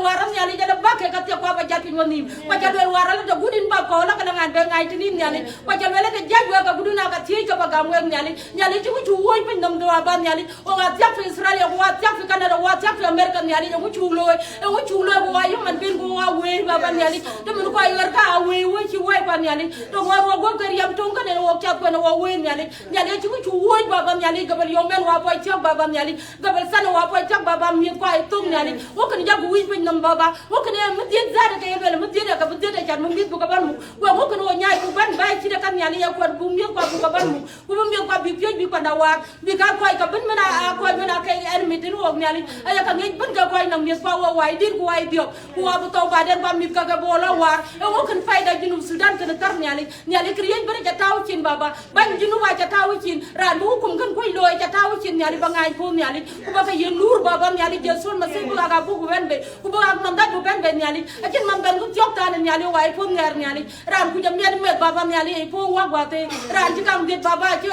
waran nyali jala bakke katia kwa ba jati ngonim kwa jalwel waran da gudin ba ko la kana ngan be ngai tinin nyali kwa jalwel da jagwa ka guduna ka tie ka ba gamwe nyali chu woi pin dam do ba nyali o ga tiak fi Israel o ga tiak fi Canada o ga tiak fi America nyali o chu loy ko wa yo man bin ko wa we ba nyali to mun ko yor ka we chi we ba nyali to wa go gar yam tong ka ne o tiak ko no we nyali chu woi ba nyali gabal yo men wa po tiak ba nyali gabal san wa po tiak ba mi ko ai tung nyali o kan ja wi pin dam ba o kan mu din za da ke bel mu din ka bu din ja mu mi bu ka ban mu wa kan o nyai ku ban ba chi da kan nyali ya ko bu mi ko bu ka ban mu ku bu mi ko bi pye bi ko da wa bi ka ko ka ban mana ko mana ke er mi din o nyali aya ka ngi ban ka ko na mi ko wa wai dir ko ai dio ku wa bu to ba den ba mi ka ga bo la war o kan faida jinu Sudan kan tar nyali kriye bare ja taw chin baba ban jinu wa ja taw chin ran bu hukum kan ko loy ja taw chin nyali ba ngai ko nyali ku ba ka yen nur baba nyali je sol ma se bu ga bu ben be ku ba ak nam da bu ben be nyali akin mam ben ku jok ta nyali wa ai ko ngar nyali ran ku jam nyali me baba nyali ai po wa wa te ran ji kam det baba ji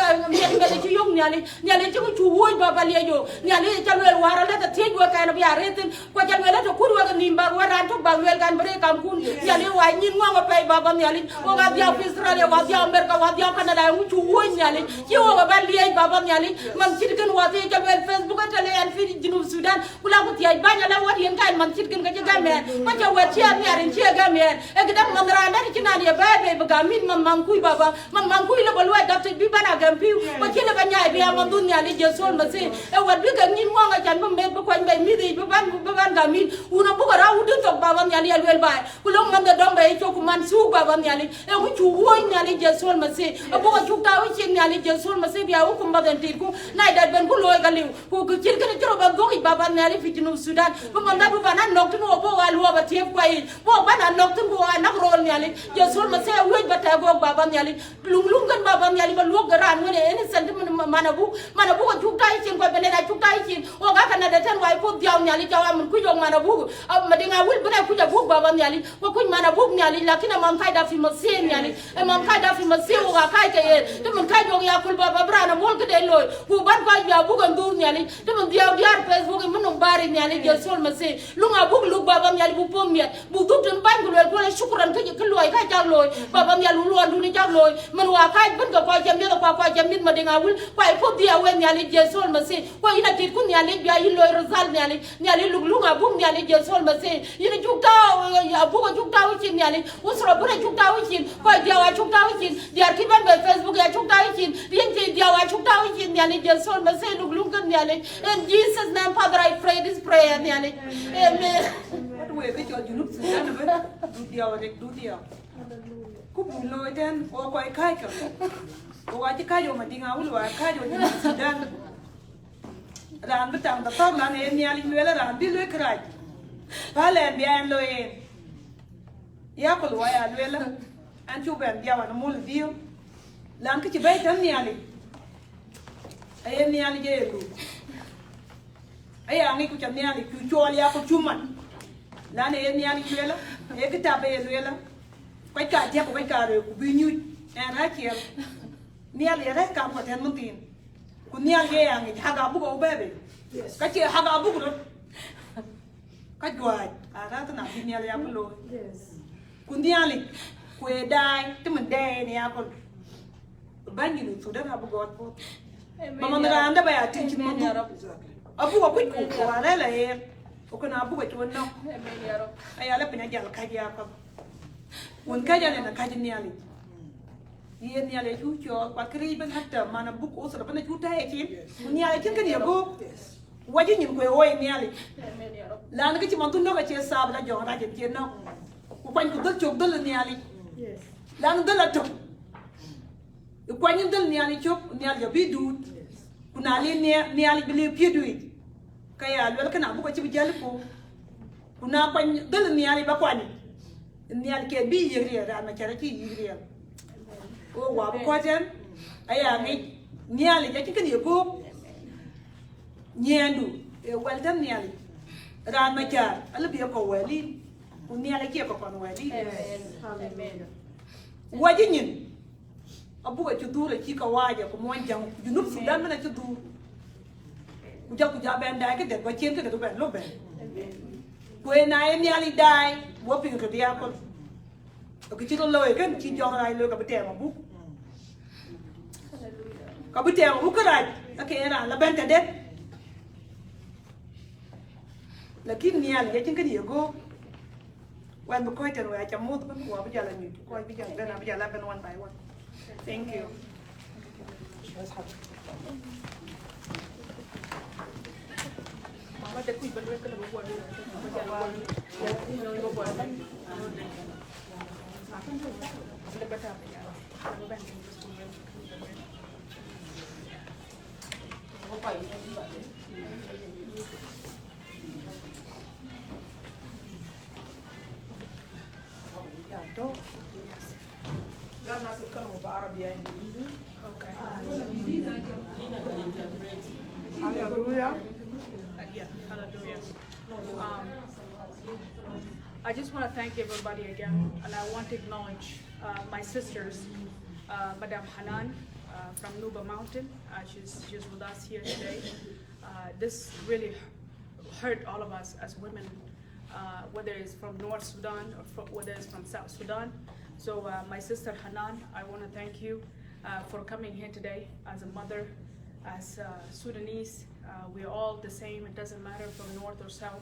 me ci yong nyali ci ku chu woy baba le yo nyali ca wel wara la ta tej wa kana bi areten ko ca wel ta kur wa ga nimba wa ran to ba wel kan bare kam kun nyali wa nyin ngo pay baba nyali o ga bi Australia wa bi America wa bi Canada mu chu woy nyali ci wo ba le baba nyali man ci kan wa te ca wel Facebook ta le an fi Junub Sudan kula ku tiay banya la wat yen kan man ci kan ga ci gamer ma ca wa ci an yarin ci gamer e ga dam man randa ci nan ya ba be ga min man kuy baba man kuy la bol wa da te bi bana gam piu ko ci la ba nyaay bi am dunya li je sol ma se e wat bi ga nyin mo nga jan ba me ba ko mbay mi di ba ban ga min una bu ga ra wudu to baba nyali al wel bay ku lo man da dom bay to ku man su baba nyali e ku chu woy nyali je sol ma se e bu ga chu ta wi ci nyali je sol ma se bi awu ku mbagan tir ku nay da ben ku loy ga liw ku ci ga ci ro ba go baba nyali fi Junub Sudan bu man da bu bana nok tu no bo wa lo ba tiep ko yi bo bana nok tu bo anak rol nyali je sol ma se wej ba ta go baba nyali lung kan baba nyali ba lo ga ran ngene ene sent mana bu ko chu tai chin ko bele na chu tai chin o ga kana da tan wai ko diaw nyali jawa mun ku jong mana bu ma dinga wul bana ku ja bu baba nyali ko ku mana bu nyali lakini mam kai da fi masin nyali e mam kai da fi masin o ga kai ke te mun kai jong ya kul baba brana mol ke de loy ku ban ko ya bu gan dur nyali te mun diaw diar Facebook mun no bari nyali je sol masin lu nga bu lu baba nyali bu pom miet bu dutun ban ku ko le shukran ke loy ka ja loy baba nyali lu andu ni ja loy man wa kai ban ko jam ya ko jam mit ma dinga wul kwai po dia wen nyali je sol ma se ko ina tit kun nyali bia yi loy rezal nyali lunga bum nyali je sol ma se ina jukta ya bu ko jukta wi chin nyali usro bure jukta wi chin ko dia wa jukta wi chin dia ki ban be Facebook ya jukta wi chin rien ti dia wa jukta wi chin nyali je sol ma se kan nyali in Jesus name Father I pray this prayer nyali amen what way ke jo Junub Sudan ba du dia ku bu loy den o ko kai ka o ga ti kai yo ma dinga wul wa kai yo Junub Sudan ran betang da tom lan en nyali wela ran bi loy kraj pale bi en loy ya ko wa ya wela an chu ben dia wa no mul dio lan ki ti bay tan nyali ay nyali je lu ay angi ku cham nyali ku chol ya ko chuman lan en nyali wela e ki ta be wela quay cả chép quay cả rồi bị như em hai chiều nia liền đấy cầm của thằng mông tiền của nia ghê à người haga buk ở bên cái chuyện haga buk rồi cái đuôi à đó tôi nói nia liền cũng lôi của nia liền quê đai chứ mình đè nia còn bao nhiêu số đó là buk gọt cô mà mình làm đó bây giờ trên chim mông ở buk ở quýt cổ à đấy là em cái nào buk ở chỗ nào ai là bên nhà giàu khai gia không un kaja ne na kaja niali yen niali chu cho kwa kri ban hatta mana buk usra ban chu ta yakin un niali kin kan yabo waji nyin ko oy niali la na ki man tun no ka che sab da jong ra jen chen no ku pan ku dal chok dal niali la na dal to ku pan dal niali chok niali ya bi du ku na li niali bi li pi du kaya lol kana bu ko ci bi jall ko ku na pan dal niali ba kwani nial ke bi yiri ra ma chara ki yiri o wa ko jen aya ngi nial ja ki kan yego nyendu e waldan nial ra ma char ala bi ko wali ku nial ke ko kon wali amen waji nyin abu ga chudu ki ka waja ko mon jang Junub Sudan na chudu ku ja ben da ke de ko chen ke do ben lo ben When I am nearly die, whooping to the apple. Okay, you don't know again, she young I look up a book. Kabutel, who could I? Okay, and I bent a dead. Lakin nearly getting you go. When the quite and where I can move them, who are yelling, quite young, then I'll be 11 one by one. Thank you. Hallelujah. Yeah, hallelujah. I just want to thank everybody again, and I want to acknowledge my sisters, Madame Hanan from Nuba Mountain. She's with us here today. This really hurt all of us as women, whether it's from North Sudan or whether it's from South Sudan. So my sister Hanan, I want to thank you for coming here today as a mother, as Sudanese. We're all the same. It doesn't matter from North or South.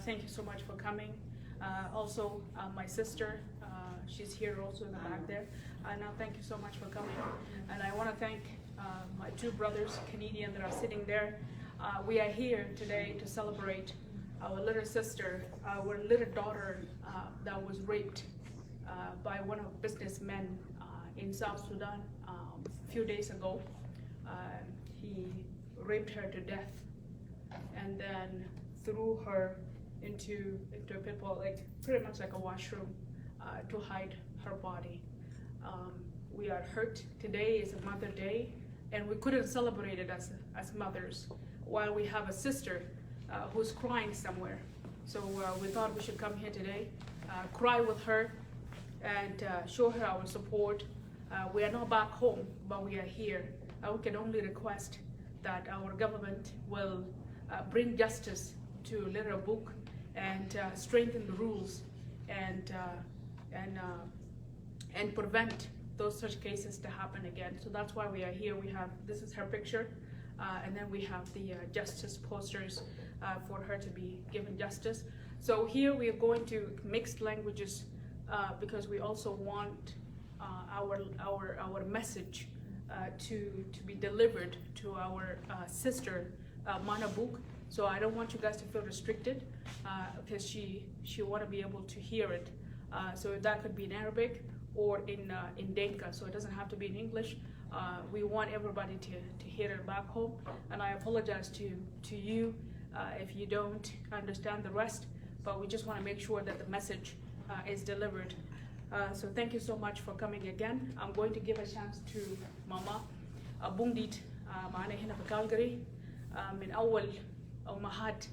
Thank you so much for coming. Also, my sister, she's here also in the back there. Now, thank you so much for coming. And I want to thank my two brothers, Canadian, that are sitting there. We are here today to celebrate our little sister, our little daughter that was raped by one of the businessmen in South Sudan a few days ago. He raped her to death and then threw her into a pit bull, like pretty much like a washroom, to hide her body. We are hurt. Today is a Mother Day, and we couldn't celebrate it as mothers while we have a sister who's crying somewhere. So we thought we should come here today, cry with her, and show her our support. We are not back home, but we are here. We can only request that our government will bring justice to little Abuk and strengthen the rules and prevent those such cases to happen again. So that's why we are here. We have, this is her picture, and then we have the justice posters for her to be given justice. So here we are going to mixed languages because we also want our message to be delivered to our sister Abuk. So I don't want you guys to feel restricted because she want to be able to hear it. So that could be in Arabic or in Denka, so it doesn't have to be in English. We want everybody to hear it back home, and I apologize to you if you don't understand the rest, but we just want to make sure that the message is delivered. So thank you so much for coming again. I'm going to give a chance to Mama Bungdit معنا هنا في Calgary من أول أمهات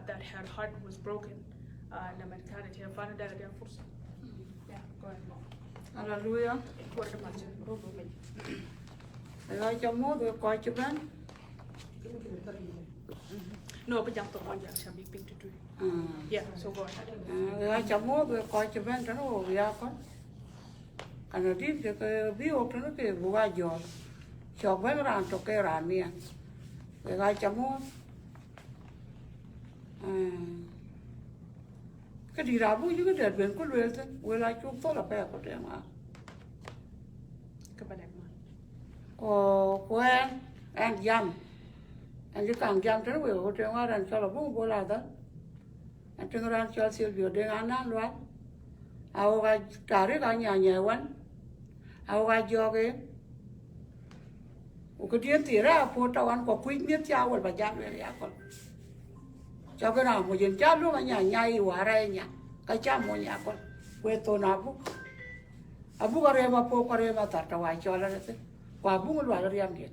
that her heart was broken لما كانت هنا فأنا دايرة أديها فرصة. Yeah, go ahead, Mom. Hallelujah. Quarter margin. I got more than quite a man. No, but jump to one jump shall be pink to do. Yeah, so go ahead. I got more than quite a man. I know we are con. And I did the view of the Bugajo. So when around to care on me. I got more. Cái đi ra bụi cái đợt bên có luyện thế, với lại chúng tôi là bé của em à. Các bạn em Của anh dăm, anh chỉ càng dăm thế với của em à, anh cho là bung bố lại đó. Anh cho nó cho siêu biểu đến anh ăn luôn. Áo cái trả đấy cả nhà nhà quán, áo cái cho cái, cái tiền tiền ra phụ tao ăn có quý miết cháo rồi bà giam về nhà con. Cho cái nào một chuyện chát lúc mà nhà nhai hóa ra nhà cái chát một nhà con quê tôi nào Abuk ở đây mà po ở đây mà tạt vào cho là thế qua Abuk loại là riêng gì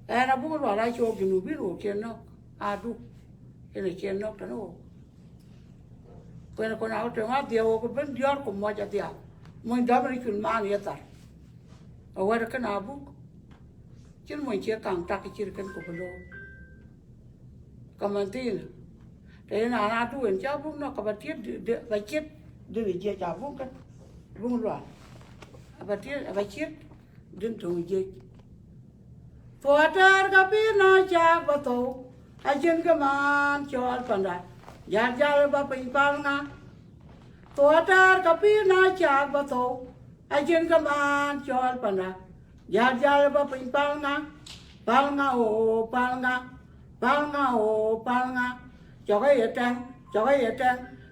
em Abuk loại là cho cái nụ biết rồi trên nó đu cái này trên nó nó quê nó con áo trường áo điều cái bên dior của mọi cái điều mình đã bị chuyển mang vậy ta ở ngoài cái nào Abuk chứ mình chỉ càng trắc cái chuyện của bên đó Kamantin, thế là na tu en cha buk nó có bát tiết bát chiết đừng chia cha buk cái buk loạn bát chiết đừng trồng gì Poatar kapina chak bato ajin kaman chol panda jar jar ba pingpal nga Poatar kapina chak bato ajin kaman chol panda jar jar ba pingpal nga palnga o palnga chokai etang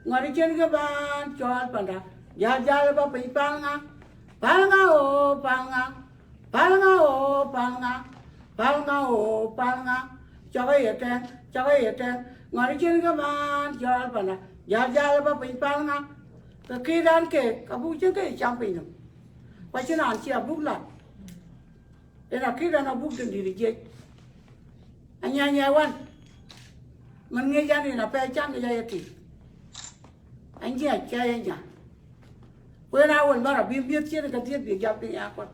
ngari jin kaman chol panda jar jar ba pingpal nga palnga o palnga chokai etang ngari jin kaman chol panda jar jar ba pingpal nga cái đàn kệ cả bút chứ cái trăm bình lắm quay trên ăn chia bút lại đây là cái đàn bút đừng đi chơi anh nhà quan mình nghe gia đình là phải chăm cái gia đình anh chị chơi anh nhà quên nào quên bảo là biết chứ cái thiết bị giao cái nhà con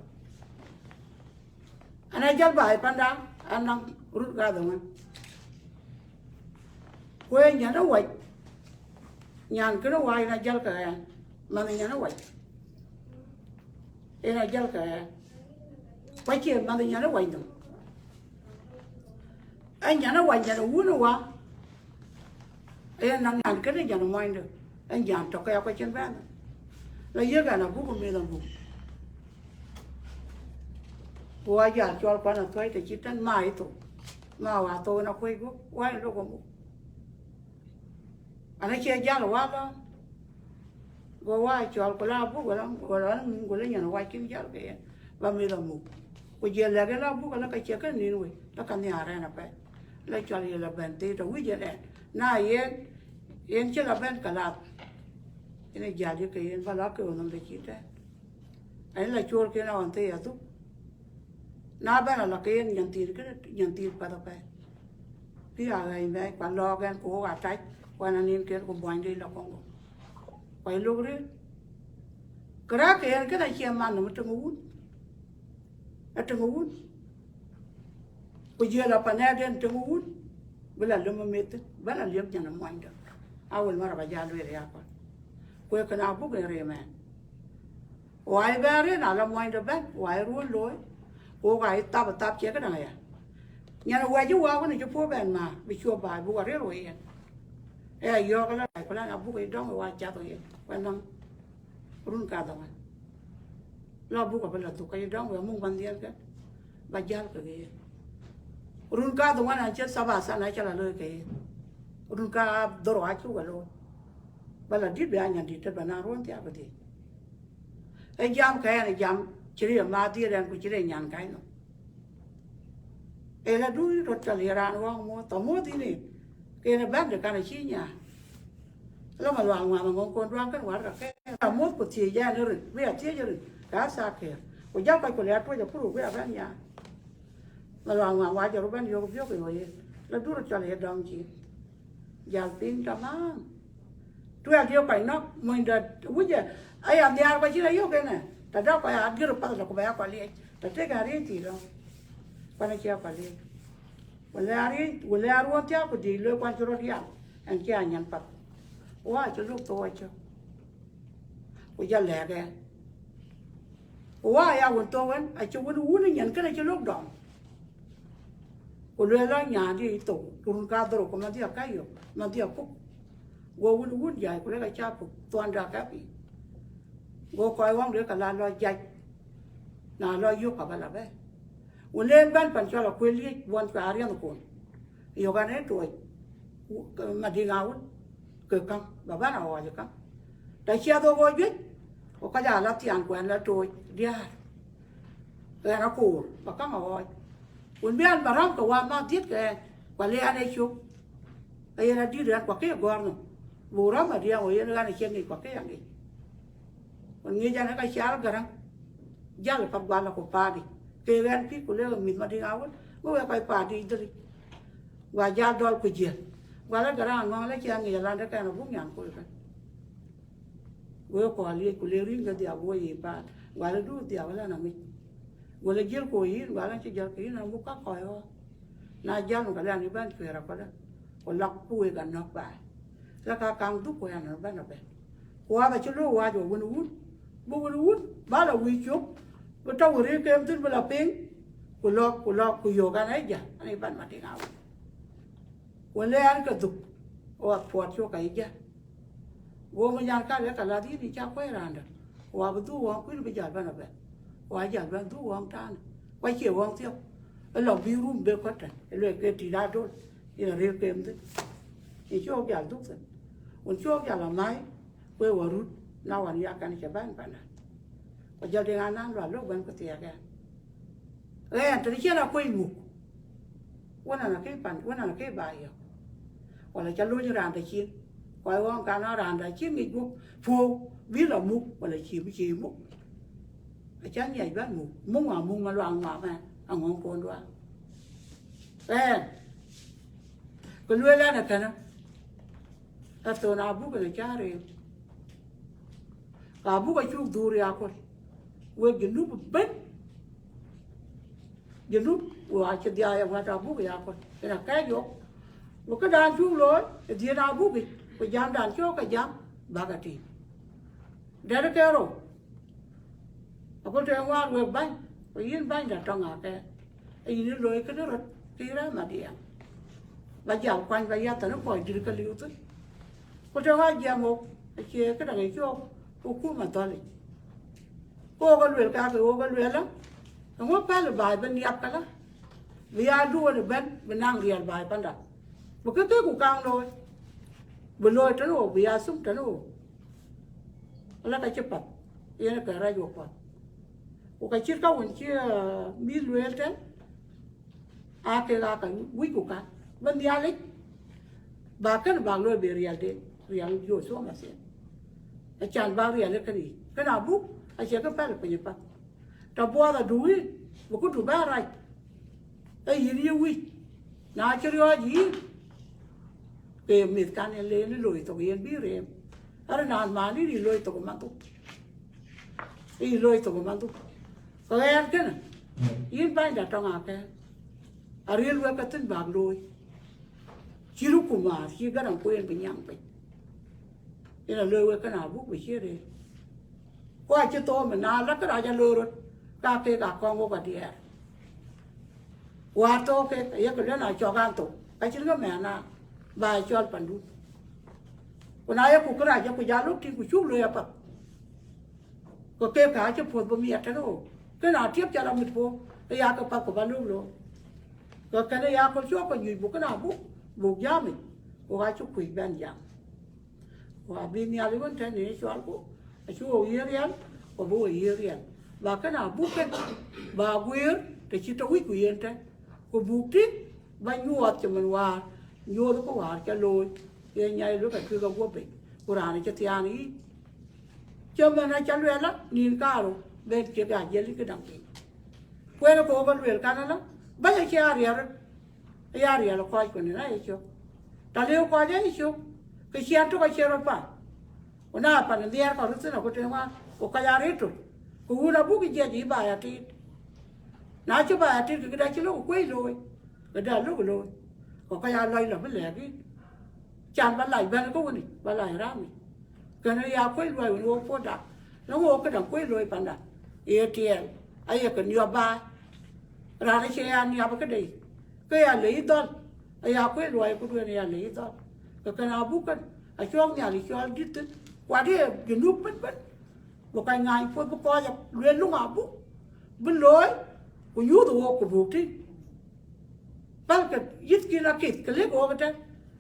anh ấy giao bài pan đá anh đang rút ra rồi quên nhà nó quậy nhà cái nó quay là giao cái mà mình nhà nó quậy đây là giao cái quay chuyện mà mình nhà nó quậy rồi anh nhà nó quậy nhà nó uống nó quá anh đang cái này nhà nó ngoài được anh giảm cho cái quay chân ván là dưới cái nào cũng không biết làm gì qua giờ cho quan là thuê thì chỉ tên mai thôi mà hòa tôi nó quay quốc quay nó không anh ấy chơi giá là quá đó qua cho cái lao bút của nó nhà nó quay kiếm giá cái và mình làm mù bây giờ là cái lao bút nó cái chơi cái gì rồi nó cần nhà ra là phải lấy cho là bền tê rồi bây giờ này này yên chứ là bên cả lạt cái này giả như cái yên và lá cái nó để chỉ thế ấy là chua cái nào anh thấy à tú na bên là cái yên nhận tiền vào đâu phải cái này mấy quan lo cái cố gắng trách quan anh yên cái cũng boanh đi là không phải lúc đấy cái này xem ăn nó mới trông uốn bây giờ là phần này đến trông uốn bây giờ lúc mà mệt bây giờ liếm nhà nó moanh được awal mara baja luar ya apa, kue kena apa kena remen, wai beri nala moin depan, wai ruan loy, wai tap cek kan ya, nyana wai juga aku ni jumpa ben ma, bisu bai bukan reloy ya, yo kalau abu kau dong wai jatuh ya, pandang run kata kan, la buka bela tu kau dong wai mung bandian kan, baja ke run kata kan aja sabasan aja lalu ke run ka doro achu galo bala dit be anya dit ba na ron tia bati e jam ka ne jam chiri ma ti ran ku chiri nyan kai no e la du ro cha li ran wa mo to mo ti ni ke na ban de ka na chi nya lo ma wang ma ngong kon wang kan wa ka ke ta mo ku ti ya ne ri be a ti ya ri ka sa ke ku ja ka ku le to ja pu be a ban ya ma wang ma wa ja ro ban yo yo ke yo ye la du ro cha li dong chi giờ tin cho má tôi ăn nhiều cái nó mình đã bây giờ ai ăn đi ăn bao nhiêu nhiều cái này tại đó phải ăn cái rồi bắt đầu có bé quả liền tại thế cái gì thì đó quan này chia quả liền quần lẽ ruộng theo của gì lôi quan cho nó đi ăn anh kia nhận bắt quá cho lúc tôi cho bây giờ lẹ cái quá ai quần tôi vẫn ai cho quần uống nó nhận cái này cho lúc đó quần lẽ là nhà đi tổ quần cá tổ có mà đi cái gì mà đi phục, gua uốn dài của cái cha phục toàn ra cái gì, gua coi quăng đứa cả là lo dài, là lo yêu cả là vậy, uốn lên ban phần cho là quên đi, uốn cả riêng của, yêu cái này tuổi, mà đi ngáo, cực căng, bà bác nào hỏi căng, đại chia tôi coi biết, có cái nhà là tiền của anh là tuổi đi à, cái nó cũ, bà các nào hỏi, uốn biết bà rong cả qua mang tiết cái, quả lê anh ấy chụp. Ai là đi ra quạt cái quạt nó, bù ra mà đi ra ngoài nó này xem này quạt cái gì, còn nghe ra nó cái xả cái răng, giá là tập quạt là của pa đi, cái gan phí của leo mình mà đi áo, nó phải pa đi đi, và giá đôi của gì, và là cái răng ngon lấy chăng người làm cái nó cũng nhàn của cái, vừa qua liền của leo riêng cái điều vừa gì pa, và là đủ điều là nó mình, vừa là giết của ý, và là chỉ giết cái nó cũng có khỏi ho, na giá nó cái là như bên kia là có đó. Còn lọc bùi cả nọc bài la ka kang du ko ya na ba na be wa ba chu lo wa jo won wun bu won wun ba la wi chu ba ta wo re kem tin ba la ping ku lo ku yo ga na ja ani ban ma ti ngau wo le an ka du o po chu ka ja wo ma yan ka le ka la di ni cha ko ra nda wa ba du wa ku ba ja ba na be wa ja ba du wa ta wa che wa tiêu lo bi rum be ko ta le ke ti da do ina re kem tin ni chu ga du sen un chu ga la mai we wa ru na wan ya kan che ban pa na ko ja de na lo lo ban ko ti ya ga ta ni che la ko mu wana na ke pan wana na ke ba yo wala cha lo ni ran ta chi ko wa ka na ran ta chi mi bu fu bi la mu wala chi mu a cha nhảy ban mu mà loạn mà ang ngon ko ndo ko lo la na kana ta to na bu ko cha re ka bu ko chu du ri a ko we gnu ben gnu wa cha dia ya wa ta bu ko ya ko na ka yo một cái đàn chu lối thì nào bu cái jam đàn cho cái jam ba cái ti để cái rồi aku tengok gue bang, ingin bang datang apa? Ini loy ke darat, kira madia. Bajal kwan bayar tanah koi diri kaliu tu. Aku tengok dia mau, cie ke dengan itu, aku matali. Aku kan luar kaki, aku kan luar lah. Kamu apa lu bayar beniap kalah? Biar dua le ben, benang rial bayar pandang. Bukan tu aku kang loy, berloy tanah, biar sum tanah. Allah tak cepat, ia nak kerja apa? Cái chiếc cao hơn chia mi luyện thế, cái là cái quý của cả, bên nhà lịch, bà cái bảng luyện về riêng đấy, riêng vô số mà xem, cái chăn bảng riêng đấy cái gì, cái nào bút, chỉ cái phải là phải nhập, trà bùa là đuôi, một cái đuôi ba này, cái gì nhiều quý, nào chơi gì, cái miệt can này lên lùi tụi yên biết rồi, ở nàn mà đi lùi tụi mang tụi, đi lùi tụi mang tụi. Có em cái này, yên bay đã trong ác cái, ở riêng với cái tên bạc lôi, chỉ lúc của mà chỉ cái nào quên bị nhang bị, thế là lôi với cái nào bút bị chia đi, qua chưa to mà na lắc cái nào cho lôi rồi, cả con có cả đĩa, qua to cái cái nào cho gan tổ, cái chỉ cái mẹ na, bài cho phần đút, còn ai cũng cái nào cho cái giá lúc thì cũng chút lôi apa, có kêu cả cho phun bơm nhiệt thế đâu. Cái nào tiếp cho làm một phố, cái nhà cái bác của bạn luôn rồi, rồi cái nhà con chúa còn nhiều cái nào buộc giá mình, của hai chú quỷ bên giảm, và bên nhà luôn thế này chú ăn của, chú ở riêng, của bố ở riêng, và cái nào buộc cái, và quyến, thì chỉ cho quý quyến thế, của buộc tiếp, và nhuột cho mình hòa, nhuột nó có hòa cho lôi, thì nhà lúc phải cứ gặp quốc bình, của ra này cho thiên ý, cho mình là chăn luyện lắm, nhìn cả rồi. Bên kia cái gì cái đằng kia, quên nó cố vấn luyện cái đó, bây giờ cái area là coi cái này chứ, ta liêu coi đấy chứ, cái xe tôi cái xe rồi phải, còn nào phải đi ăn còn rất là có chuyện mà, có cái area rồi, cũng là bút cái gì bài à thì, nói chứ bài à thì cái đấy chứ nó quên rồi, cái đó lúc rồi, có cái area là mới lẻ cái, chán bán lại bên có cái gì, bán lại ra mình, cái này à quên rồi nó có đặt, nó có cái đằng quên rồi bán đặt. ATM, ai cái nhiều ba, ra đây chơi ăn nhiều cái gì, cái lấy đó, ai quên rồi cái đuôi này lấy đó, cái nào bút cái, cho nhà đi cho đi tới, qua đi cái nút bứt, một cái ngày phơi một coi nhập luyện lúc nào bút, bên lối, của nhú đồ của bút đi, bắt cái ít kia là kịt cái lết của cái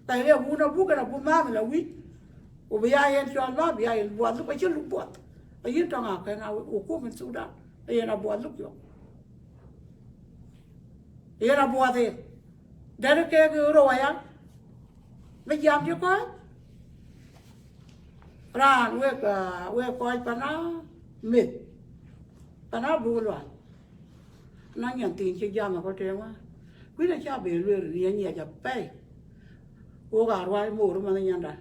cái này bút cái nào bút má mình là quý, của bây giờ anh cho nó bây giờ buồn lúc bây giờ lúc buồn. Bây giờ trong cái nào của cô mình Sudan, bây giờ là buồn lúc rồi, bây giờ là buồn thì, để được cái rồi á, bây giờ chưa có, ra nuôi coi pana mệt, pana Abuk Lual, nó nhận tiền chưa ra mà có tiền mà, quý là cha bị lừa rồi nhà chập bay, cô gà rồi mua rồi mà nhận ra.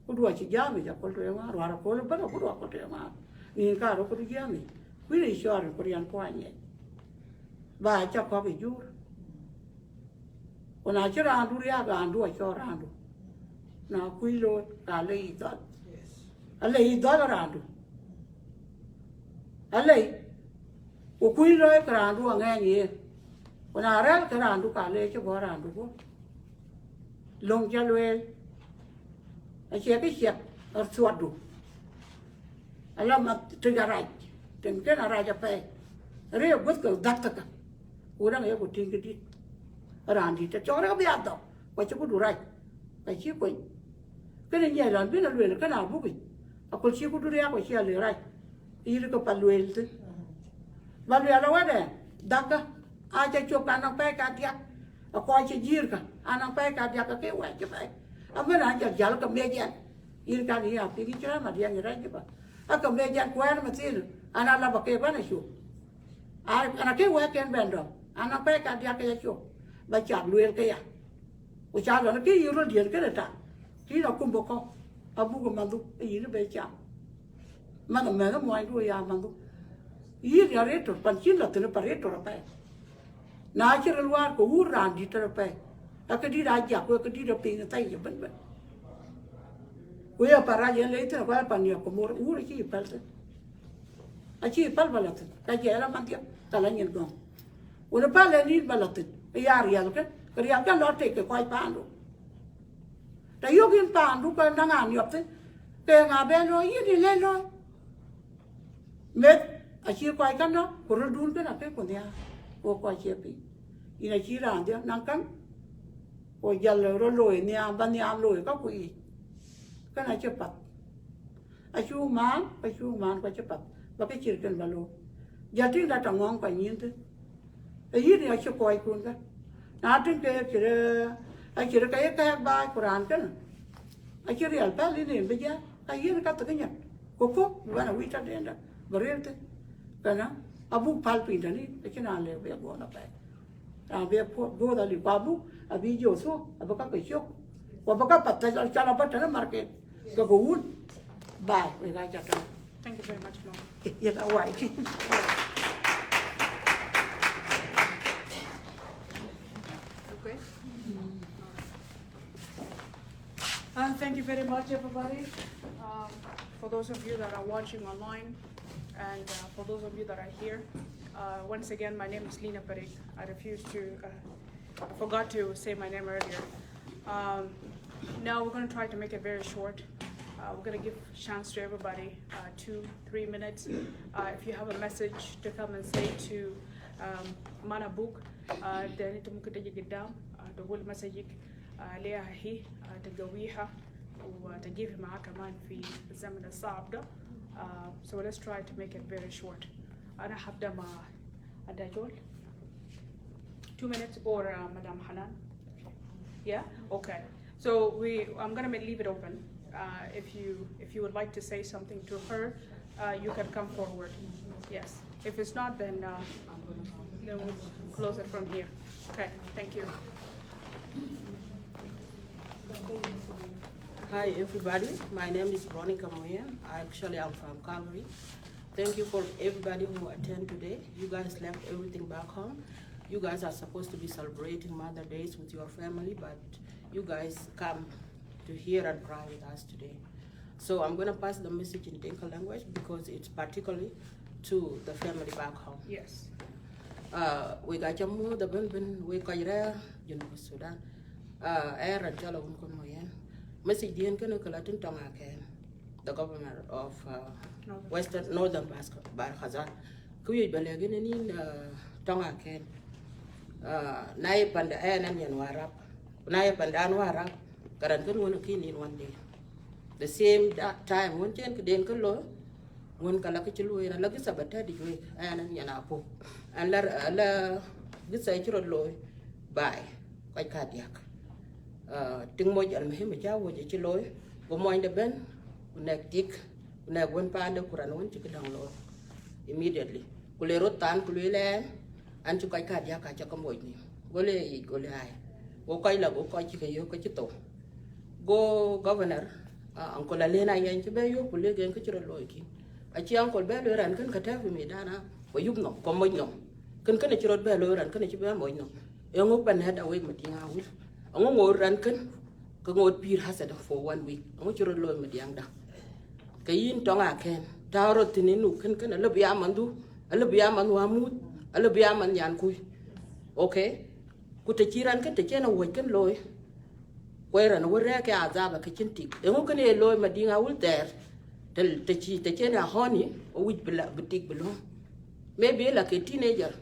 Cô đùa chỉ giá mình chắc có tiền mà, rồi cô nó bắt đầu cô đùa có tiền mà, nhìn cả rồi cô đi giá mình, quý là cho rồi cô đi ăn qua nhẹ, và chắc có bị dữ, còn ai chứ ra ăn đuôi ra ăn đuôi cho ra ăn đuôi, na kui lo ka le I dot ale I dot randu ale ko kui lo ka randu nga ni ko na ra ka randu ka le che bo randu ko long cha lwe a che cái che ar suadu ala ma tigarai ten ke na ra ja pe re gut ko dakta ka ura nge ko ting ke di randi ta chora bi ado ko che ko durai ka chi ko ke ne nya ran bi na lwe ka na bu ki a ko chi ko durai ko chi ale rai I ri ko pa lwe te ba lwe ala wa de dakka a cha chop ka na pe ka dia a ko chi jir ka ana pe ka dia ka ke wa che pe a me na ja jal ka me ja I ri ka ni a pi ki chra ma dia ni ra che pa a ka me ja ko na ma tin ana la ba ke ba na shu ana ke wa ken bendo ana pe ka dia ke chu ba cha lue ke ya u cha lo ke yu ro dia ke ta ti no kum bo ko abu ko mandu I ni be cha ma no me no mo ai du ya mandu I ya re to pan chin la te pa re to ra pe na chi ro wa ko u ran di to ra pe a ke di ra ja ko ke di ro pe ta ye ben ben ko ya para ye le te ko pa ni ko mo u ri chi pa te a chi pa ba la te ka je la man dia ta la nyen ko una pa le ni ba la te ya ri ya ke ri ya ka lo te ke ko pa ndo ta yo kin pa ndo ko na nga ni op te ke nga be lo yi ni le lo met a chi ko ka no ko ro dun ke na ke ko dia ko ko che pi ina chi ra dia nang kan ko ya lo ro lo ni am ba ni am lo ka ku I ka na che pat a chu man ko che pat ba ke chir ken ba lo ya tin da ta ngong pa nyin te e yi ni a che ko ai kun ka na tin ke chire a chire ka ba Quran ka a chire al pa li ni be ja a yi ka ta nya ko ba na wi ta de da ba re te ka na abu pal pi da ni e che na le be go na pa a be po go da li ba bu a bi jo so a ba ka pe chok ko ba ka pa ta cha na pa ta na market ko go un bye we ga ja ta Thank you very much, Mom. ya ta wai ki Okay. Thank you very much, everybody. For those of you that are watching online, and for those of you that are here, once again, my name is Lina Parik. I forgot to say my name earlier. Now we're going to try to make it very short. We're going to give a chance to everybody, 2-3 minutes. If you have a message to come and say to Mana Book, then it will be get down. The whole message, Leah he, the Gawiha, to give him a command fee, Zamina Sabda. So let's try to make it very short. And I have them a 2 minutes, or Madam Hanan. Yeah. Okay. So I'm gonna leave it open. If you would like to say something to her, you can come forward. Yes. If it's not, then we'll close it from here. Okay. Thank you. Hi everybody, my name is Veronica Moya. I'm from Calgary. Thank you for everybody who attend today. You guys left everything back home. You guys are supposed to be celebrating Mother Days with your family, but you guys come to hear and cry with us today. So I'm going to pass the message in Dinka language because it's particularly to the family back home. Yes. We got jamu the ben we kaira Sudan. Era jala unkon moyen. Message dien kena kalatin tonga ken. The governor of Northern Bar Khazan. Kuyi balagin ni tonga ken. Nai panda nan yan warap. Nai pandan warap. Karan kan wona kini one day. The same time when chen kden kan lo. When kala kichulu ina lagi sabata di jwe anan yana po. And la gisa ichiro lo bye. Kai kadiak. Ting mo jal mehe mejawo je chilo go mo inde ben unek tik unek wen pande kuran won chikidang lo immediately kulero tan kulele an chu kai kadiak ka chakamoy ni gole ai go kai la go kai chikayo ka chito go governor uncle Alena yan chibe yo kule gen ka chiro lo ki a chi uncle be lo ran kan ka ta fi medana ko yub no ko moy no kan kan chiro be lo ran kan chibe moy no e ngo ban hada we matinga wul ngo ran kan ko ngot pir hasada for 1 week ngo churo loy ma diang da kayin tonga ken tawro tininu ken ken ala biya mandu ala biya man wa mut ala biya man yan kuy okay ku te chiran ken te chena wo ken loy kwera no wore ke azaba ke chinti ngo ken e loy ma dinga wul ter te chi te chena honi o wit bla bitik blo maybe like a teenager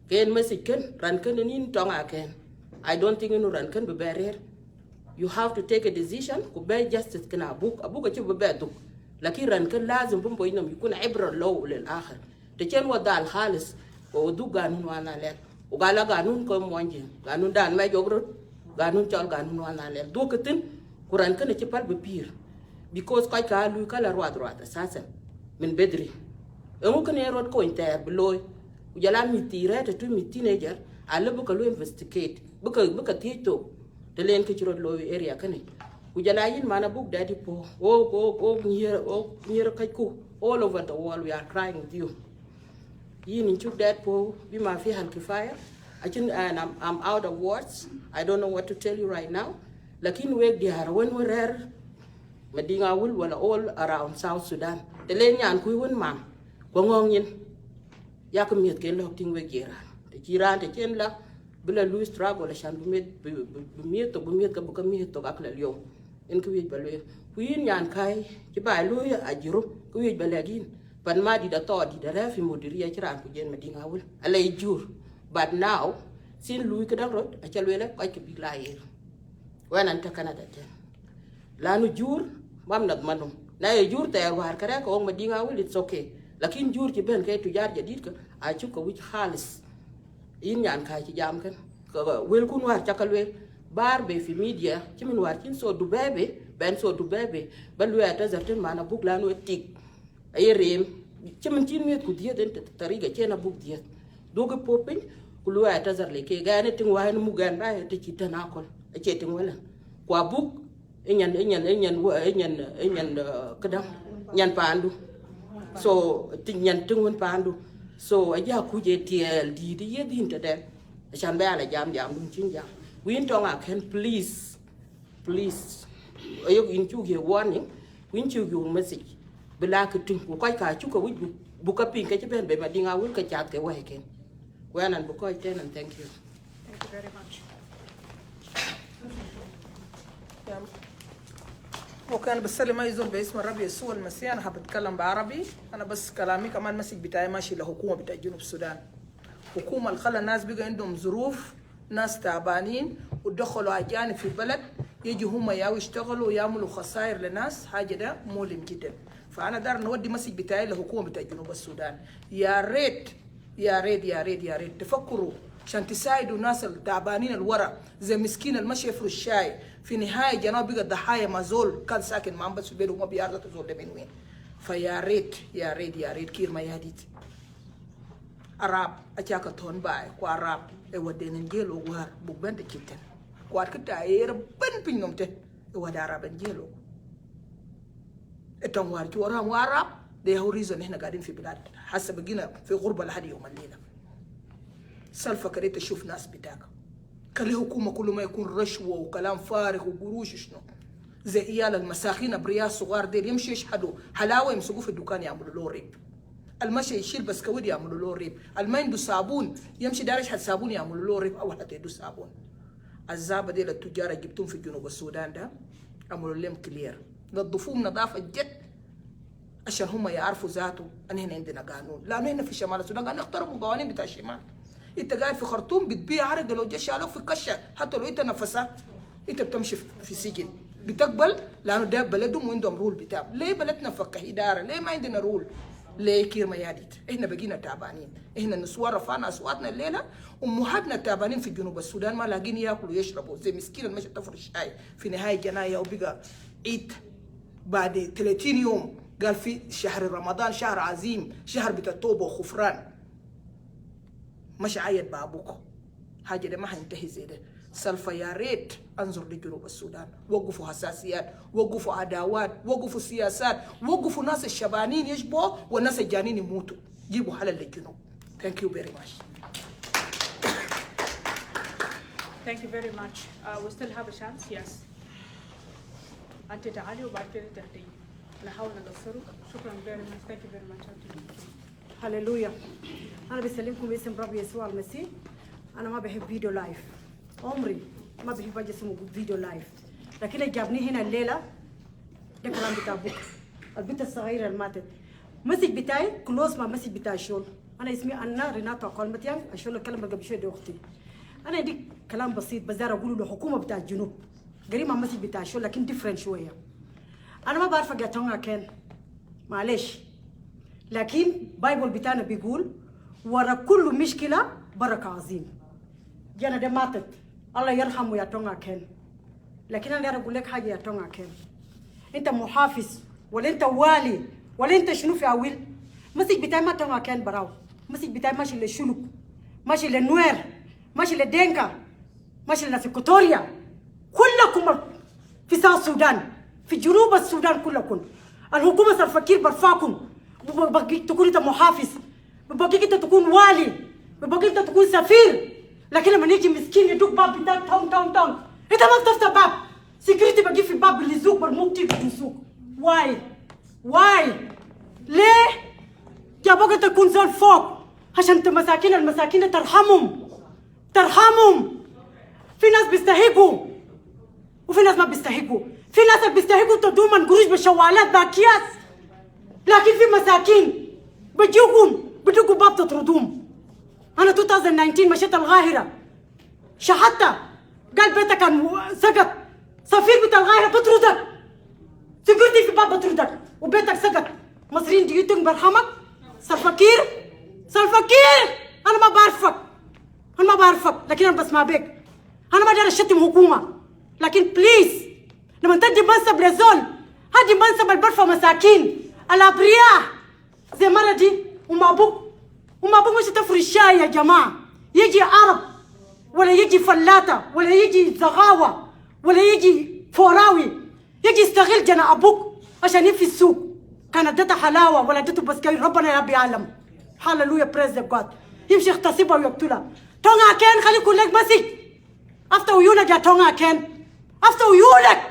ken message ken ran ken nin tonga ken I don't think you ran ken be barrier. You have to take a decision ku be justice kana abuk ci be duk laki ran ken lazim bum boy nam yكون عبره لو للاخر تكن ودا الخالص ودو قانون وانا لك وقال قانون كم وانجي قانون دان ما جوغرو قانون تشال قانون وانا لك دوكتن قران كن ci pal be pire because kay ka lu kala droit assassin min bedri emu ken erot ko inter bloy ujala mi tire te tu mi teenager alle bu ko lu investigate buka tito de len ke ci rod lo area kane ujala yin mana buk daddy po near kayku all over the world we are crying with you yin in chuk that po bi ma fi hal kifaya and I'm out of words. I don't know what to tell you right now lakin we diar when we rare madinga wul wala all around South Sudan de len yan kuy won mam ko ngong yin yak miet ke lok ting we gira te jiran te chen la bila Louis struggle shan bumiet ka buka miet to akla lyo en ku wej balwe ku yin yan kai ci ba lu ajiru ku wej balagin pan ma di da to di da refi modiriya ci ran ku jen madinga wul alay jur but now sin Louis ka rot a chalwele ko ke big la yer wanan ta Canada ten lanu jur mam nak manum na ye jur ter war kare ko madinga wul it's okay lakin jur ci ben kay tujar jadid ka a ci ko wich khalis yin yan kai ci jam kan wel kun war chakalwe bar be fi media ci min war kin so du bebe ben so du bebe ban lu ata zarten mana buk la no tik ay rem ci min tin met ku dia den tariga ci na buk dia doga popin ku lu ata zarle ke gane tin wa mu gan ba te ci tanakol ci tin wala kwa buk enyan kadam nyan pandu so tin nyan tin won pandu so aja ku je tiel di ye din ta den chan ba la jam dun chin jam win tong a can please ayo in chu ge warning win chu ge message bla ka tin ku kai ka chu ka wi bu ka pin ka ci ben be ma dinga wul ka chat ke wa ken wanan bu ko ten and thank you very much. وكان بسلم ما يزول باسم الرب يسوع المسيح. انا هبتكلم بعربي. انا بس كلامي كمان مسج بتاعي ماشي لحكومه بتاع جنوب السودان. حكومه اللي خلى الناس بقى عندهم ظروف، ناس تعبانين ودخلوا اجانب في البلد يجي هم ياو يشتغلوا ويعملوا خسائر لناس. حاجه ده مؤلم جدا. فانا دار نودي مسج بتاعي لحكومه بتاع جنوب السودان. يا ريت يا ريت يا ريت يا ريت تفكروا عشان تساعدوا الناس التعبانين الورا زي مسكين المشي يفروا الشاي. في نهاية جناب بقى الضحايا ما زول كان ساكن معهم بس في بيته وما بيعرف تزول من وين. فيا ريت يا ريت يا ريت كير ما يهديت أراب أشاك تون باي كو أراب ودين نجيلو وار بوبن تكتن كوار كتا اير بن بينهم تن ود أراب نجيلو اتم وار كي ورام واراب ده هو ريزن احنا قاعدين في بلاد حسب جينا في غربة لحد يوم الليلة. سالفة كريت تشوف ناس بتاعك كله حكومة كل ما يكون رشوة وكلام فارغ وقروش شنو زي عيال المساخين ابرياء صغار ديل يمشي يشحدوا حلاوة يمسكوا في الدكان يعملوا له ريب. المشي يشيل بسكويت يعملوا له ريب. الما عنده صابون يمشي دار يشحد صابون يعملوا له ريب او حتى يدو صابون. الزابة ديل التجار جبتهم في جنوب السودان ده عملوا لهم كلير نظفوهم نظافة جد عشان هم يعرفوا ذاته ان هنا عندنا قانون. لانه هنا في شمال السودان قاعدين نحترموا قوانين بتاع الشمال. انت قاعد في خرطوم بتبيع عرق لو جا شالوك في كشه حتى لو انت نفسك انت بتمشي في سجن بتقبل لانه ده بلدهم وعندهم رول بتاع. ليه بلدنا فكه اداره؟ ليه ما عندنا رول؟ ليه كير مياديت؟ احنا بقينا تعبانين. احنا نسوان رفعنا اصواتنا الليله امهاتنا تعبانين في جنوب السودان ما لاقين ياكلوا ويشربوا زي مسكين المشي تفر الشاي في نهايه جنايه وبقى عيد بعد 30 يوم قال في شهر رمضان شهر عظيم شهر بتاع التوبه وغفران مش عايد بابوكو. حاجه ده ما هينتهي زي ده. سالفه يا ريت انظر لجنوب السودان. وقفوا حساسيات، وقفوا عداوات، وقفوا سياسات، وقفوا ناس الشبانين يشبهوا والناس الجانين يموتوا. جيبوا حل للجنوب. Thank you very much. Thank you very much. We still have a chance, yes. أنت تعالي وبعد كده تهدي نحاول نقصره. شكرا very much. Thank you very much. هللويا. أنا بسلمكم باسم رب يسوع المسيح. أنا ما بحب فيديو لايف. عمري ما بحب أجي اسمه فيديو لايف. لكن اللي جابني هنا الليلة ده كلام بتاع بوك. البنت الصغيرة اللي ماتت. مسج بتاعي كلوز مع مسج بتاع الشغل. أنا اسمي أنا ريناتا قلمتيان. الشغل الكلام قبل شوي دي أختي. أنا دي كلام بسيط بزار أقوله للحكومة بتاع الجنوب. قريب مع مسج بتاع الشغل لكن ديفرنت شوية. أنا ما بعرف أجاتونها كان. معلش. لكن بايبل بتاعنا بيقول ورا كل مشكلة بركة عظيم. جانا ده ماتت الله يرحمه يا تونغا كان. لكن أنا أقول لك حاجة يا تونغا كان. أنت محافظ ولا أنت والي ولا أنت شنو في أول؟ مسك بتاعي ما تونغا كان براو. مسك بتاعي ماشي للشلوك ماشي للنوير ماشي للدينكا ماشي لناس إكواتوريا كلكم في ساوث السودان في جنوب السودان كلكم. الحكومة الفقير برفعكم. ببقيك تكون انت محافظ ببقيك انت تكون والي ببقيك انت تكون سفير. لكن لما نيجي مسكين يدوك باب بتاعك تون تون تون انت ما بتفتح باب سكيورتي بقي في الباب اللي يزوق بالموكتي بيزوق. واي ليه جابوك انت تكون زول فوق عشان انت المساكين ترحمهم. في ناس بيستحقوا وفي ناس ما بيستحقوا. في ناس بيستحقوا تدوم من قروش بشوالات باكياس لكن في مساكين بيجيكم باب تطردوهم. أنا 2019 مشيت القاهرة شحطت قال بيتك كان سقط سفير بتاع القاهرة بطردك سكرتي في باب بطردك وبيتك سقط. مصريين جيتم برحمك سلفكير أنا ما بعرفك لكن أنا بسمع بك. أنا ما داير أشتم حكومة لكن بليز لما تدي منصب لزول هدي منصب البرفة مساكين الأبرياء زي مرة دي وما أبوك مش تفري الشاي يا جماعة. يجي عرب ولا يجي فلاتة ولا يجي زغاوة ولا يجي فوراوي يجي يستغل جنا أبوك عشان يفي السوق. كانت دته حلاوة ولا دته بسكويت ربنا يا رب يعلم. هاللويا بريز جاد يمشي يغتصبها ويقتلها. تونغا كان خليكم لك مسك أفتح عيونك يا تونغا كان أفتح عيونك.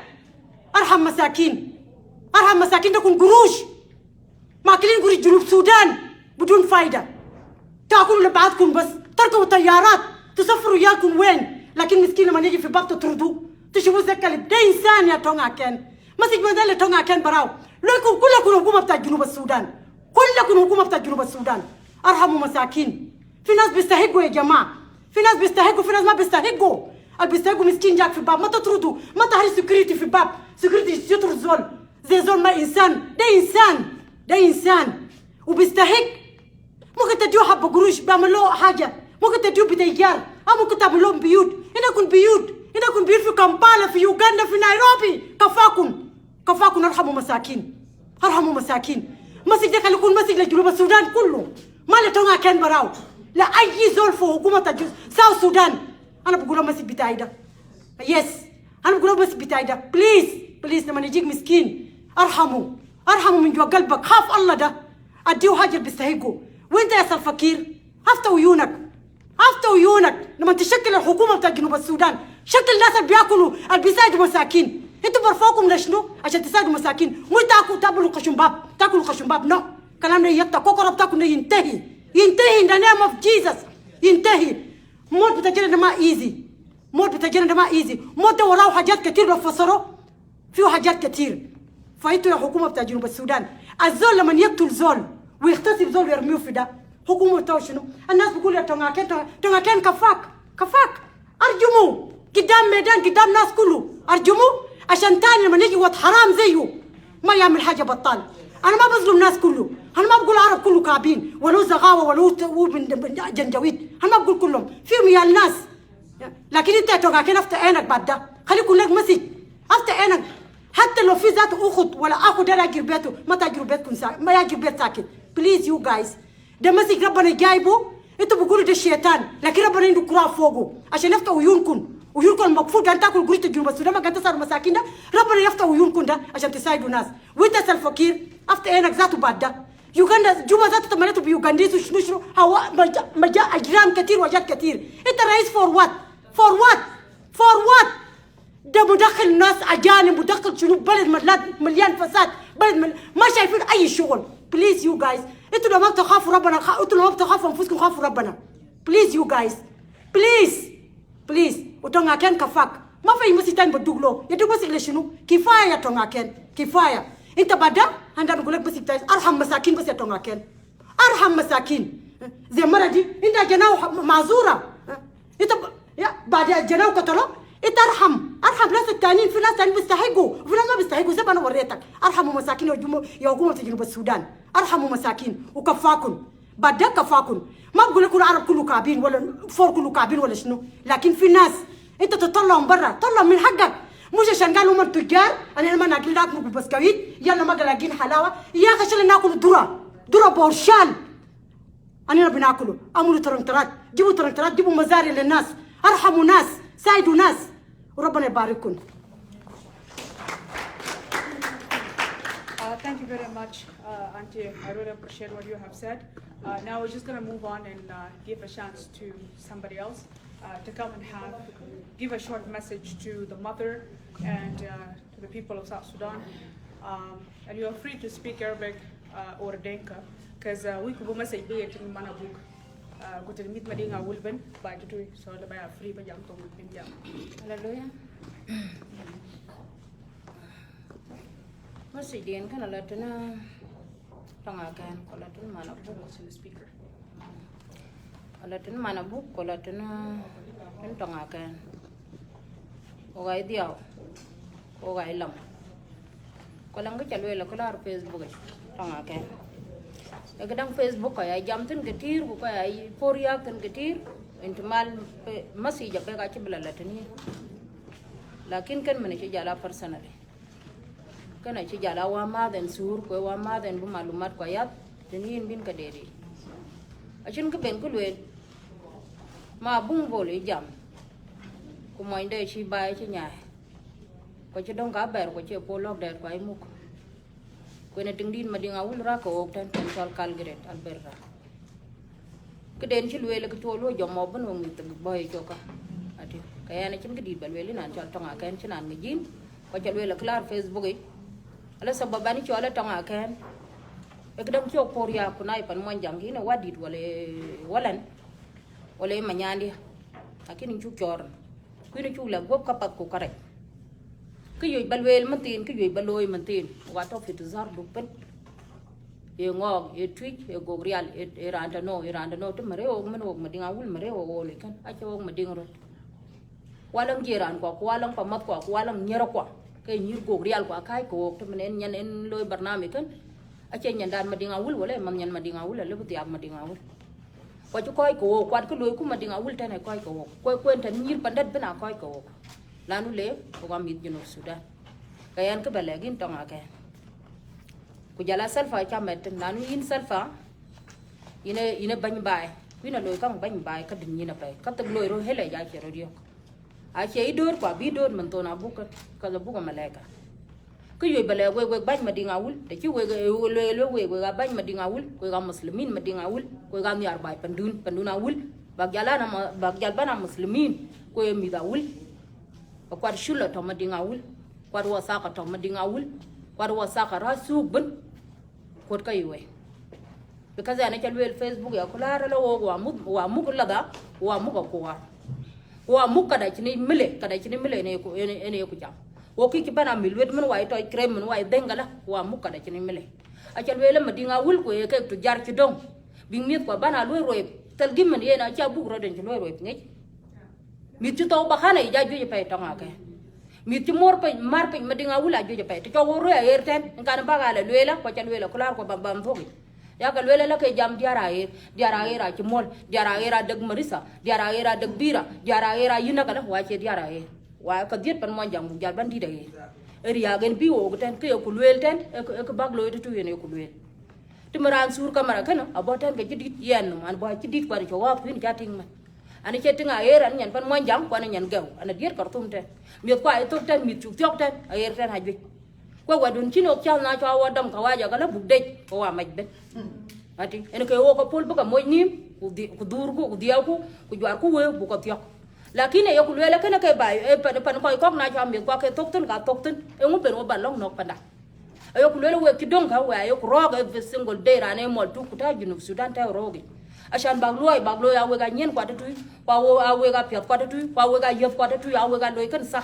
أرحم مساكين تكون قروش ماكلين قروش جنوب السودان بدون فايدة. تاكلوا لبعضكم بس تركبوا طيارات تسافروا ياكم وين. لكن مسكين لما نيجي في باب تطردوه تشوفوا زي الكلب ده إنسان يا تونغا كان. مسك بدل تونغا كان براو لكم كلكم حكومة بتاع جنوب السودان أرحموا مساكين. في ناس بيستحقوا يا جماعة في ناس ما بيستحقوا. بيستحقوا مسكين جاك في الباب ما تطردوا ما تهري سكريتي في الباب سكريتي يطرد زول زي زول ما إنسان ده إنسان وبيستحق. ممكن تديو حبة قروش بيعملوا حاجة ممكن تديو بتيجار أو ممكن تعملوا بيوت. عندكم بيوت في كامبالا في يوغندا في نيروبي. كفاكم ارحموا مساكين. مسك ده خليكم مسك لجنوب السودان كله ما لتونغا كان براو لا أي زول في حكومة ساوث السودان. أنا بقول مسك بتاعي ده أنا بقول مسك بتاعي ده بليز لما يجيك مسكين ارحموا من جوا قلبك. خاف الله ده أديه حاجة بيستحقوا. وانت يا سلفكير افتح عيونك لما تشكل الحكومة بتاع جنوب السودان شكل الناس اللي بياكلوا اللي بيساعدوا مساكين. انتوا برفعكم لشنو؟ عشان تساعدوا مساكين مش تاكلوا خشم باب نو كلام يقطع كوكرة بتاكل ينتهي in the name of Jesus ينتهي. موت بتجرنا ما ايزي موت وراه حاجات كتير لو فسروا فيه حاجات كتير. فايتوا يا حكومة بتاع جنوب السودان الزول لما يقتل زول ويغتصب زول ويرميه في ده حكومة بتاعه شنو؟ الناس بيقولوا يا تونغا كان كفاك ارجموا قدام ميدان قدام ناس كله ارجموا عشان تاني لما نيجي وقت حرام زيه ما يعمل حاجة بطال. أنا ما بظلم ناس كله أنا ما بقول عرب كله كابين ولو زغاوة ولو جنجويد أنا ما بقول كلهم فيهم يا الناس. لكن أنت تونغا كان أفتح عينك بعد ده خليكم لك مسك أفتح عينك. حتى لو في ذات أخت ولا أخو ده يجر بيته ما تجر بيتكم ما يجر بيت ساكت بليز يو جايز. ده مسك ربنا جايبه أنتوا بقولوا ده الشيطان لكن ربنا عنده كرة فوقه عشان يفتح عيونكم المفروض أن تاكل قريت جنوب السودان ما قاعد تصير مساكين ده ربنا يفتح عيونكم ده عشان تساعدوا الناس. وأنت سلفكير أفتح عينك ذاته بعد ده. يوغندا جوا ذاته تمرته بيوغنديس وشنو هوا مجا أجرام كتير وجات كتير. أنت رئيس فور وات ده مدخل ناس اجانب مدخل شنو بلد مليان فساد بلد ما شايفين اي شغل. بليز يو جايز انتوا لو ما بتخافوا ربنا انتوا لو ما بتخافوا انفسكم خافوا ربنا. بليز يو جايز بليز وتونغا كان كفاك ما في مسيتان بدوغلو يدوغ بس اللي شنو كفايه تونغا كان كفايه. انت بدا عندنا نقول لك بس ارحم مساكين بس يا تونغا كان ارحم مساكين زي المره دي انت جناو معذوره انت يا بعد جناو قتلوا انت ارحم ناس التانيين. في ناس تانيين بيستحقوا وفي ناس ما بيستحقوا زي ما انا وريتك. ارحموا مساكين يا حكومه جنوب السودان ارحموا مساكين وكفاكم بعد كفاكم. ما بقول لكم العرب كله كعبين ولا فور كله كعبين ولا شنو لكن في ناس انت تطلعهم برا طلع من حقك مش عشان قالوا هم تجار انا ما ناكل ناكل بالبسكويت يلا ما لاقين حلاوه يا اخي شل ناكل ذره بورشال انا بناكله. امروا ترنترات جيبوا مزارع للناس ارحموا ناس ساعدوا ناس وربنا يبارككم. Thank you very much, Auntie. I really appreciate what you have said. Now we're just going to move on and give a chance to somebody else to come and give a short message to the mother and to the people of South Sudan. And you are free to speak Arabic or Dinka, because we could message be it in Manabuk. Go to the meet Madinga Wilben by the two, so the buyer free by Yam Tom India. Hallelujah. Masih dia kan ala tena tangakan kalau tena mana buk To the speaker. ala tena mana buk kalau tena tangakan ogai dia ogai lam kalau nggak calon ela kalau ar Facebook tangakan kadang Facebook kayak jam ten ketir buka kayak poriak ten ketir intimal masih jaga kaca belala teni lakin kan mana jala personal kana ci jala wa maden sur ko wa maden bu malumat ko yat tenin bin ka deri achin ka ben ko luen ma bung bole jam ko moy de ci bay ci nyaay ko ci don ka ber ko ci polok der ko ay muk ko ne ting din ma dinga wul ra ko ok tan tan sol Calgary Alberta ke den ci luele ko tolo jom mo ban wong nit boy ko ka ati kaya na cin ka di balwele nan sol tonga ken ci nan ngi jin ko ci luele klar Facebook yi ala sababani cho ala tonga ken ekdam cho poria kunai pan monjang hina wadit walan wale manyandi lakini chu chor kuini chu la gop kapat ko kare kiyoy balwel mantin kiyoy baloy mantin wato fit zar dupen ye ngog ye twitch ye gogrial e randa no to mare o men og madinga wul mare o ole kan acho og mading ro walang jiran ko walang pamat ko walang nyero ko cái như cuộc real của cái cuộc thì mình nhân en lôi bật nam ấy cần ở trên nhân đàn mà đi ngầu lắm mà nhân mà đi ngầu là lúc tiệm mà đi ngầu qua chỗ coi cổ qua cái lối của mà đi ngầu trên này coi cổ coi quên thành như bản đất bên nào coi cổ là nó lấy của con mít Nhomlaau Sudan cái anh cái bể lẽ gin trong à cái của gia la self phải chăm mệt là nó in self á in bánh bài quý là lối các bánh bài các đình như là phải các từng lối rồi hết lại giá chỉ rồi đi ache idor kwa bidor man to na buka kala buka maleka ku yoy bale we bañ ma di ngawul de ci we ga bañ ma di ngawul we ga muslimin ma di ngawul we ga nyar bay pandun awul bag jal bana muslimin ko mi dawul ko kwar shulo to ma di ngawul kwar wasaka to ma di ngawul kwar wasaka rasu bun ko kay we because ana ci wel Facebook ya ko la la wo wa mu ko la da wa mu ko wa wa muka da chini mile ne ko jam wo ki bana milwet mun wa to krem mun wa dengala wa muka da chini mile a chal wele ma dinga wul ko e ke to jar ci dong bi mit ko bana loy roy tel gimman ye na cha bug ro den ci loy roy ngi mit ci taw ba xana ja joje pay tonga ke mit ci mar pay ma dinga wul a joje pay to wo roy er ten ngana bagala lela ko chal wele ko lar ko bam fogi ya ka lele la ke jam diara era ci mol diara era dag marisa diara era dag bira diara era yina kala wa ci diara wa ka diet pan mo jam bu jal ban di de ria gen bi wo ten ke ko lel ten e ko bag lo tu yene ko lel timaran sur kamara kana aboten ke ci dit yen man bo ci dit ko ci wa fin jating man ani ci tinga era nyan pan mo jam ko nyan gaw ana diet kartum ten mi ko ay to ten mi ci tok ten ayer ten hajbi ko wadun ci no chal na cho wa dam ka wa ja kala bu dej ko wa maj ben ati en ko wo ko pol buka moy nim ku dur ku diaw ku jwar ku we bu ko tiok lakini yo kulwela kana ke bay e pan ko ko na jam ko ke tokten ga tokten e ngu ben oban long nok panda ayo kulwela we kidong ka we ayo roga every single day rane mol tu kuta junub Sudan ta rogi ashan bagloy awe ga nyen kwa tu kwa awe ga pyat kwa tu kwa awe ga yef kwa tu awe ga loy kan sa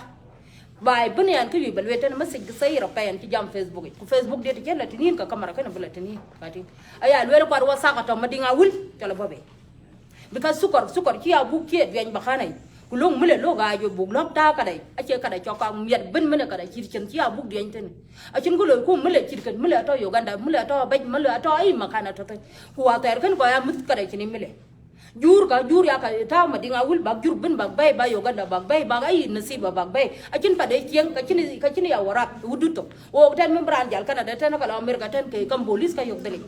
bay bunian ku yu balwe tan masig sai ra payan ti jam Facebook ku Facebook de ti la tinin ka kamera kana bula tinin kati aya lwela kwa wa saka to madinga wul tala babe because sukar ki abu ki yen bakhanai kulung mule lo ga yo bug lok ta ka dai ache ka dai choka miet bin mene ka dai chir chen ti abu dien ten achin gulo ku mule chir kan mule to Uganda mule to baj mule to ai makana to ku wa ter kan ko ya mut ka dai chini mule jur ya ka ta ma dinga wul bag jur bin bag bay ba Uganda bag bay bag ai nasiba bag bay achin pa dai chieng ka chini ya wara wuduto o ten membran jal kana da ten ka America ten ke kam police ka yok dali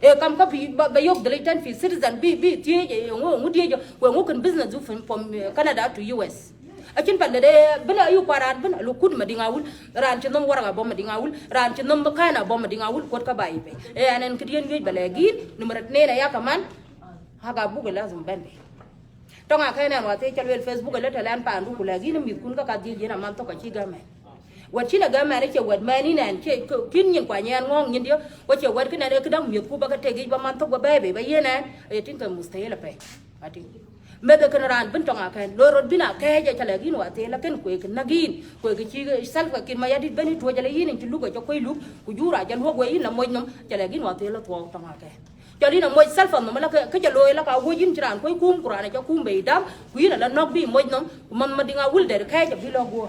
e kam ka bi ba yok dali ten fi citizen bi tie je ngo tie je ko ngo kan business du from Canada to US achin pa de bela yu paran ben lu kud ma dinga wul ran ci nom wara bo ma dinga wul ran ci nom kana bo ma dinga wul ko ka bayi be e anen kidien ngi balagi numerat ne na ya kaman haga buga lazim bende tonga kaina wa te chalwel Facebook la talan pa andu kula gina mi kun ka kadi jena man to ka ci game wat ci na game ne ce wat mani nan ce kin nyin kwa nyan ngong nyin dio wa ce wat kina ne kidam mi ku ba ka te gi ba man to ba bebe ba yena e tin ka mustahil pe ati mega kan ran bin tonga kan loro bina ka ja chala gin wa te la kan ko ke nagin ko ke ci salfa kin ma yadit bani to jala yin ci lugo ko lu ku jura jal ho go yin la moy nom chala gin wa te la to tonga ka jadi na moy selfa no mala ka jalo la ka wojin jiran koy kum qur'ana ja kum be dam ku yina la nok bi moy nom man ma dinga wul der kay ja bi lo go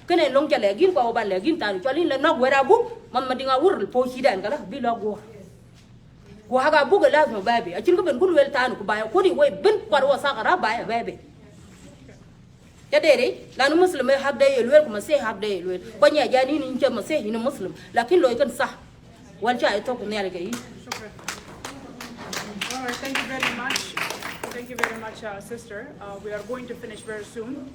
kene long jale gin ko ba le gin tan jali la nok wera bu man ma dinga wur po ci dan kala bi lo go ko haga bu ga lazim babe a cin ko ben kun wel tan ko ba ko di way ben ko wa sa kara ba babe ya dere la no muslim hak day el wel ko ma se hak day el wel ko nya jani ni ci ma se ni muslim lakin loy kan sah wal ja ay to ko ne ga yi. All right, thank you very much. Thank you very much, sister. We are going to finish very soon.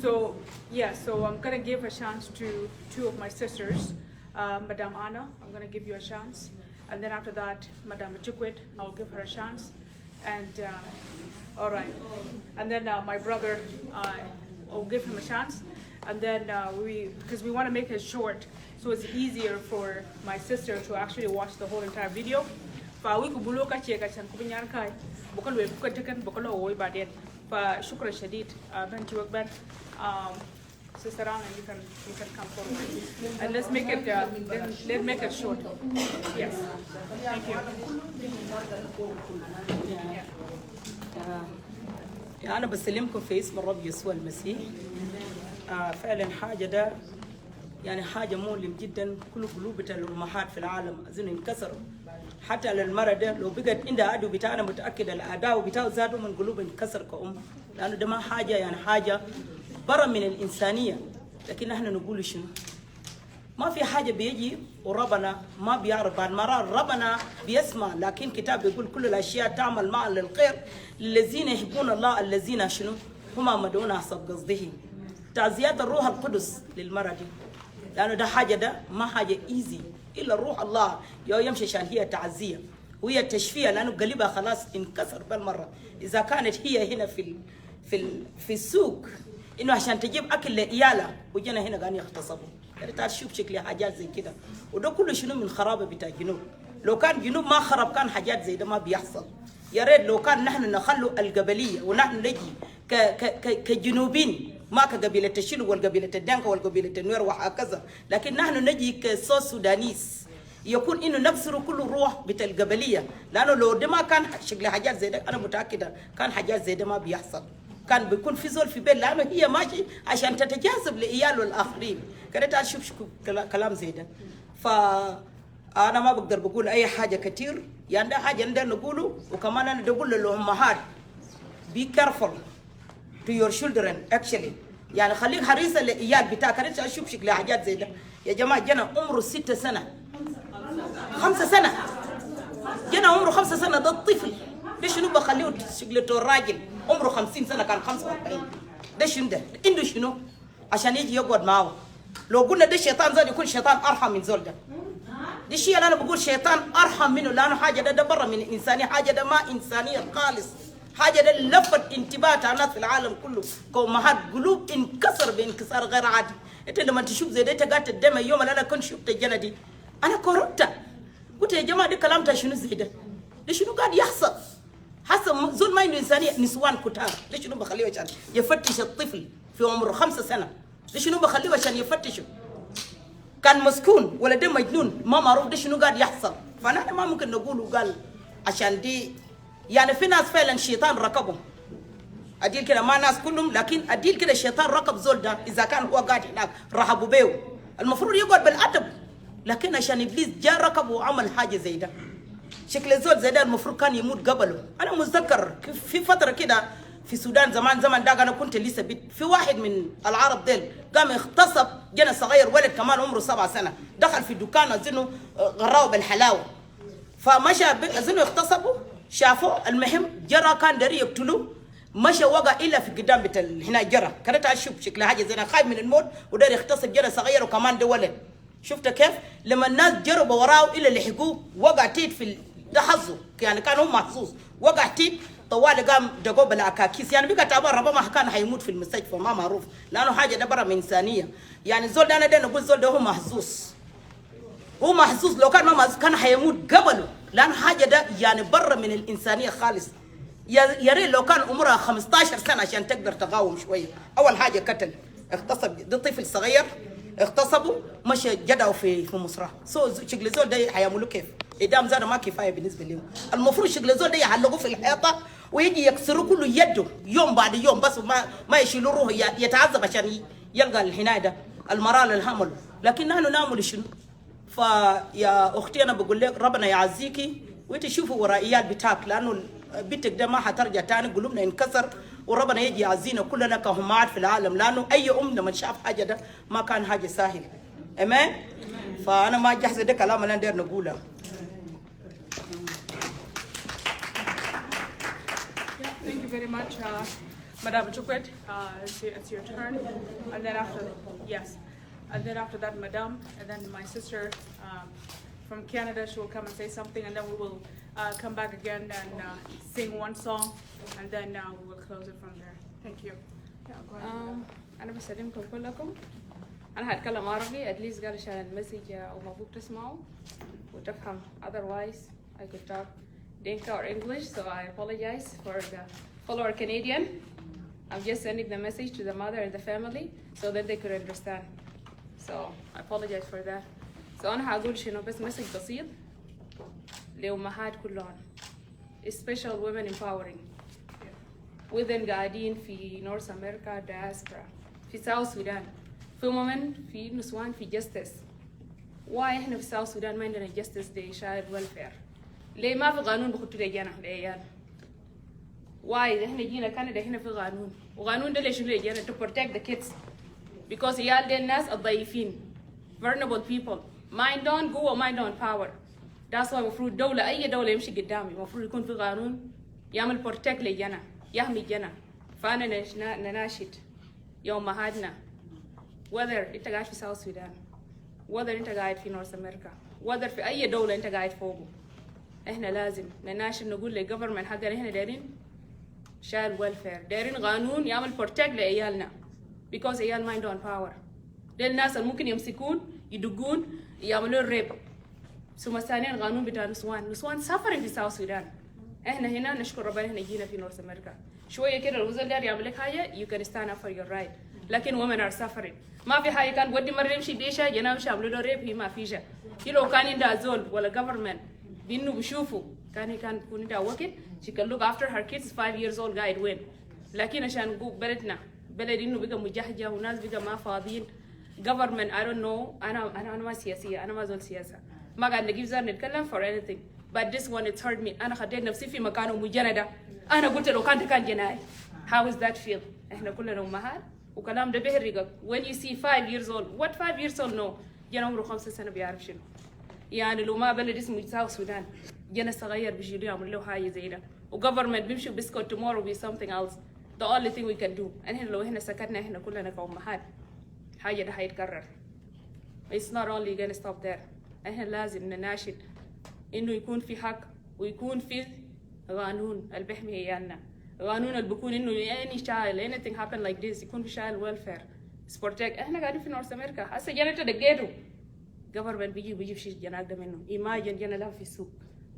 So, yeah, so I'm going to give a chance to two of my sisters. Madame Anna, I'm going to give you a chance. And then after that, Madame Chikwit, I'll give her a chance. And, all right. And then my brother, I'll give him a chance. And then because we want to make it short, so it's easier for my sister to actually watch the whole entire video. Fa wi ku bulo ka ce ka can ku nyar kai bokal we ku takan bokal o ba den fa shukran shadid ban ci wak ban sister Anna, you can come forward and let's make it short. Yes, thank you. أنا بسلمكم في اسم الرب يسوع المسيح. فعلا حاجة ده يعني حاجة مؤلم جدا. كل قلوب الأمهات في العالم أظن انكسروا، حتى للمرة ده لو بقت عندها عدو بتاعنا متأكد الأعداء بتاعه زادوا من قلوب انكسر كأم، لأنه ده ما حاجة يعني حاجة برا من الإنسانية. لكن نحن نقول شنو؟ ما في حاجة بيجي وربنا ما بيعرف، بعد مرات ربنا بيسمع، لكن كتاب بيقول كل الأشياء تعمل معا للخير للذين يحبون الله الذين شنو؟ هما مدعون حسب قصده. تعزيات الروح القدس للمرة دي، لأنه ده حاجة ده ما حاجة إيزي إلا روح الله يمشي عشان هي تعزية وهي تشفية، لأنه قلبها خلاص انكسر بالمرة. إذا كانت هي هنا في السوق إنه عشان تجيب أكل لإيالها وجينا هنا قاعدين يغتصبوا. يعني تعال شوف شكل حاجات زي كده، وده كله شنو من خرابة بتاع الجنوب. لو كان جنوب ما خرب كان حاجات زي ده ما بيحصل. يا ريت لو كان نحن نخلو القبلية ونحن نجي كجنوبين، ما كقبيلة الشلو والقبيلة الدنكا والقبيلة النوير وهكذا، لكن نحن نجي كصوص سودانيس يكون إنه نكسر كل روح بتاع القبلية، لأنه لو ده ما كان شكل حاجات زي ده أنا متأكدة كان حاجات زي ده ما بيحصل. كان بيكون في زول في بيت، لأنه هي ماشي عشان تتجاذب لإياله الآخرين. كده تعال شوف كلام زي ده. فأنا ما بقدر بقول أي حاجة كتير، يعني ده حاجة ندير نقوله. وكمان أنا بقول للأمهات be careful to your children actually، يعني خليك حريصة لإيال بتاعك. كده شوف شكل حاجات زي ده. يا جماعة جنا عمره 6 سنة 5 سنة، جنا عمره 5 سنة، ده الطفل. ده شنو بخليه شكلته الراجل عمره 50 سنة كان 45. ده شنو ده؟ عنده شنو عشان يجي يقعد معه؟ لو قلنا ده شيطان زاد يكون شيطان أرحم من زول ده. دي الشيء اللي أنا بقول شيطان أرحم منه، لأنه حاجة ده برا من الإنسانية، حاجة ده ما إنسانية خالص. حاجة ده لفت انتباه الناس في العالم كله. كأمهات قلوب انكسر بانكسار غير عادي. انت لما تشوف زي ده تقعد الدم يوم اللي انا كنت شفت الجنة دي انا كرهتها. قلت يا جماعة دي كلام شنو زي ده؟ شنو قاعد يحصل؟ حسب زول ما عنده إنسانية. نسوان كتار ليش شنو بخليه عشان يفتش الطفل في عمره 5 سنة؟ ليش شنو بخليه عشان يفتشه؟ كان مسكون ولا ده مجنون ما معروف ده شنو قاعد يحصل. فانا ما ممكن نقول وقال عشان دي يعني في ناس فعلا الشيطان ركبهم. اديل كده ما ناس كلهم لكن اديل كده الشيطان ركب زول ده اذا كان هو قاعد هناك رحبوا بيه. المفروض يقعد بالادب لكن عشان ابليس جاء ركب وعمل حاجه زي ده. شكل زول زي ده المفروض كان يموت قبله. انا متذكر في فتره كده في السودان زمان ده انا كنت لسه بيت في واحد من العرب ديل قام اغتصب جنى صغير ولد كمان عمره 7 سنة دخل في دكان اظنه غراو بالحلاوه فمشى اظنه اغتصبوا شافوا المهم جرى كان داري يقتلوه مشى وقع الا في قدام بيت هنا جرى كانت اشوف شكلها حاجه زي خايف من الموت ودار يغتصب جنى صغير وكمان ده ولد. شفت كيف لما الناس جربوا وراه الا لحقوه وقع تيت في ده حظه يعني كان هو محظوظ وقع تيت طوالي قام دقوا بالاكاكيس يعني بقى تعبان ربما كان حيموت في المستشفى ما معروف لانه حاجه ده برا من انسانيه. يعني الزول ده انا ده نقول الزول ده هو محظوظ لو كان ما محظوظ كان حيموت قبله لانه حاجه ده يعني برا من الانسانيه خالص. يا ريت لو كان عمرها 15 سنه عشان تقدر تقاوم شويه. اول حاجه قتل اغتصب ده طفل صغير اغتصبوا مشى جدعوا في مصرها شكل الزول ده حيعملوا كيف؟ إدام زاد ما كفايه بالنسبه لهم. المفروض شكل الزول ده يعلقوه في الحيطه ويجي يكسروا كله يده يوم بعد يوم بس ما يشيلوا روحه يتعذب عشان يلقى الحنايه ده المرال الحمل. لكن نحن نعمل شنو؟ فيا اختي انا بقول لك ربنا يعزيكي وانت شوفوا وراء ايال بتاعك لانه بنتك ده ما حترجع تاني قلوبنا انكسر وربنا يجي يعزينا كلنا كهمات في العالم لانه اي لما شاف حاجه ده ما كان حاجه سهل. امين. فانا ما جاهزه ده كلام اللي ندير نقوله. Thank you very much, Madam Chukwet. It's your turn, and then after that, Madam, and then my sister from Canada, she will come and say something, and then we will come back again and sing one song, and then we will close it from there. Thank you. أنا بسلمكم كلكم. أنا هتكلم عربي at least قال عشان المسج أو مبروك تسمعوا وتفهم. Otherwise I could talk Dinka or English, so I apologize for the fellow Canadian. I'm just sending the message to the mother and the family so that they could understand. So I apologize for that. So أنا هقول شنو بس مسج بسيط لأمهات كلهم special women empowering within قاعدين في North America diaspora في South Sudan في women في نسوان في justice. Why إحنا في South Sudan ما عندنا justice day child welfare؟ ليه ما في قانون بخطو لجانا لعيال؟ Why إحنا جينا كندا هنا في قانون وقانون ده ليش لجانا to protect the kids because عيال دي الناس الضعيفين vulnerable people ما عندهم قوة ما عندهم power. That's why المفروض دولة أي دولة يمشي قدامي المفروض يكون في قانون يعمل protect لجانا يحمي جنا. فأنا نناشد يوم مهادنا whether أنت قاعد في South Sudan whether أنت قاعد في North America whether في أي دولة أنت قاعد فوقه إحنا لازم نناشد نقول للجفرمنت حقنا إحنا دايرين child welfare دايرين قانون يعمل protect لعيالنا because عيال ما عندهم power. ده الناس اللي ممكن يمسكون يدقون يعملون ريب. ثم ثانيا قانون بتاع نسوان suffering في South Sudan. إحنا هنا نشكر ربنا إحنا جينا في North America. شوية كده الوزير داير يعمل لك حاجة you can stand up for your right. لكن women are suffering. ما في حاجة كان ودي مرة يمشي ديشة جناب يعملوا له ريب هي ما فيش. لو كان عنده زول ولا government بينه بيشوفوا كان يكون عنده وقت she can look after her kids 5 years old guide وين. لكن عشان بلدنا بلد إنه بقى مجهجة وناس بقى ما فاضيين. government I don't know أنا ما سياسية أنا ما زول سياسة ما قاعد نجيب زار نتكلم for anything but this one it's hurt me. أنا خديت نفسي في مكانه مجندة أنا قلت لو كان جناي how is that feel؟ إحنا كلنا أمهات وكلام ده بيهرقك when you see 5 years old what 5 years old no جنا عمره 5 سنة بيعرف شنو يعني لو ما بلد اسمه South Sudan جنا صغير بيجيله يعمل له حاجة زي ده وgovernment بيمشي بيسكت tomorrow be something else the only thing we can do. إحنا لو إحنا سكتنا إحنا كلنا كأمهات حاجة ده هيتكرر. It's not only gonna stop there. إحنا لازم نناشد إنه يكون في حق ويكون في قانون اللي بيحمي عيالنا. قانون اللي بيكون انه any child anything happen like this يكون في child welfare is protect. احنا قاعدين في نورث امريكا هسه جانا دقيته government بيجيب شيء جناك ده منه imagine جانا له في السوق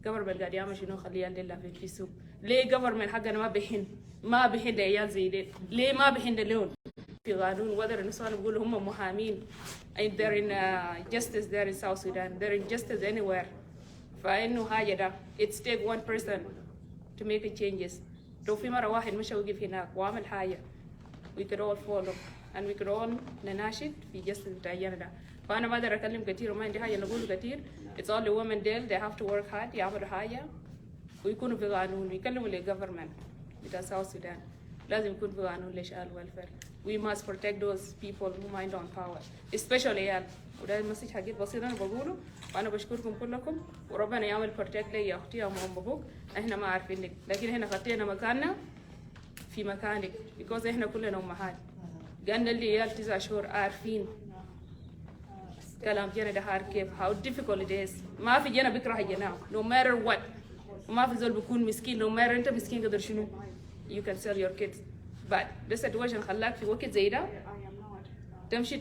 government قاعد يعمل شنو خليه يلا في السوق. ليه government حقنا ما بيحن لعيال زي دي؟ ليه ما بيحن لهم في قانون؟ وذر النسوان بيقولوا هم محامين and they're in justice there in South Sudan, they're in justice anywhere. فإنه حاجة ده it's take one person to make a changes. لو في مرة واحد مشى وقف هناك وعمل حاجة we could all follow and we could all نناشد في justice بتاعنا ده. فأنا ما أقدر أتكلم كتير وما عندي حاجة نقوله كتير. It's only women there they have to work hard يعملوا حاجة ويكونوا في قانون ويكلموا للجفرمنت بتاع South Sudan. لازم يكون في قانون للشعب welfare. We must protect those people who mind on power especially عيال. وده المسج حقيقي بسيط أنا بقوله وأنا بشكركم كلكم وربنا يعمل protect لي يا أختي يا أم أبوك. إحنا ما عارفينك لكن إحنا خطينا مكاننا في مكانك because إحنا كلنا أمهات. قالنا اللي عيال 9 شهور عارفين كلام جنا ده هار كيف how difficult it is. ما في جنا بكره جنا no matter what. وما في زول بيكون مسكين no matter أنت مسكين قدر شنو you can sell your kids but this situation خلاك في وقت زي ده تمشي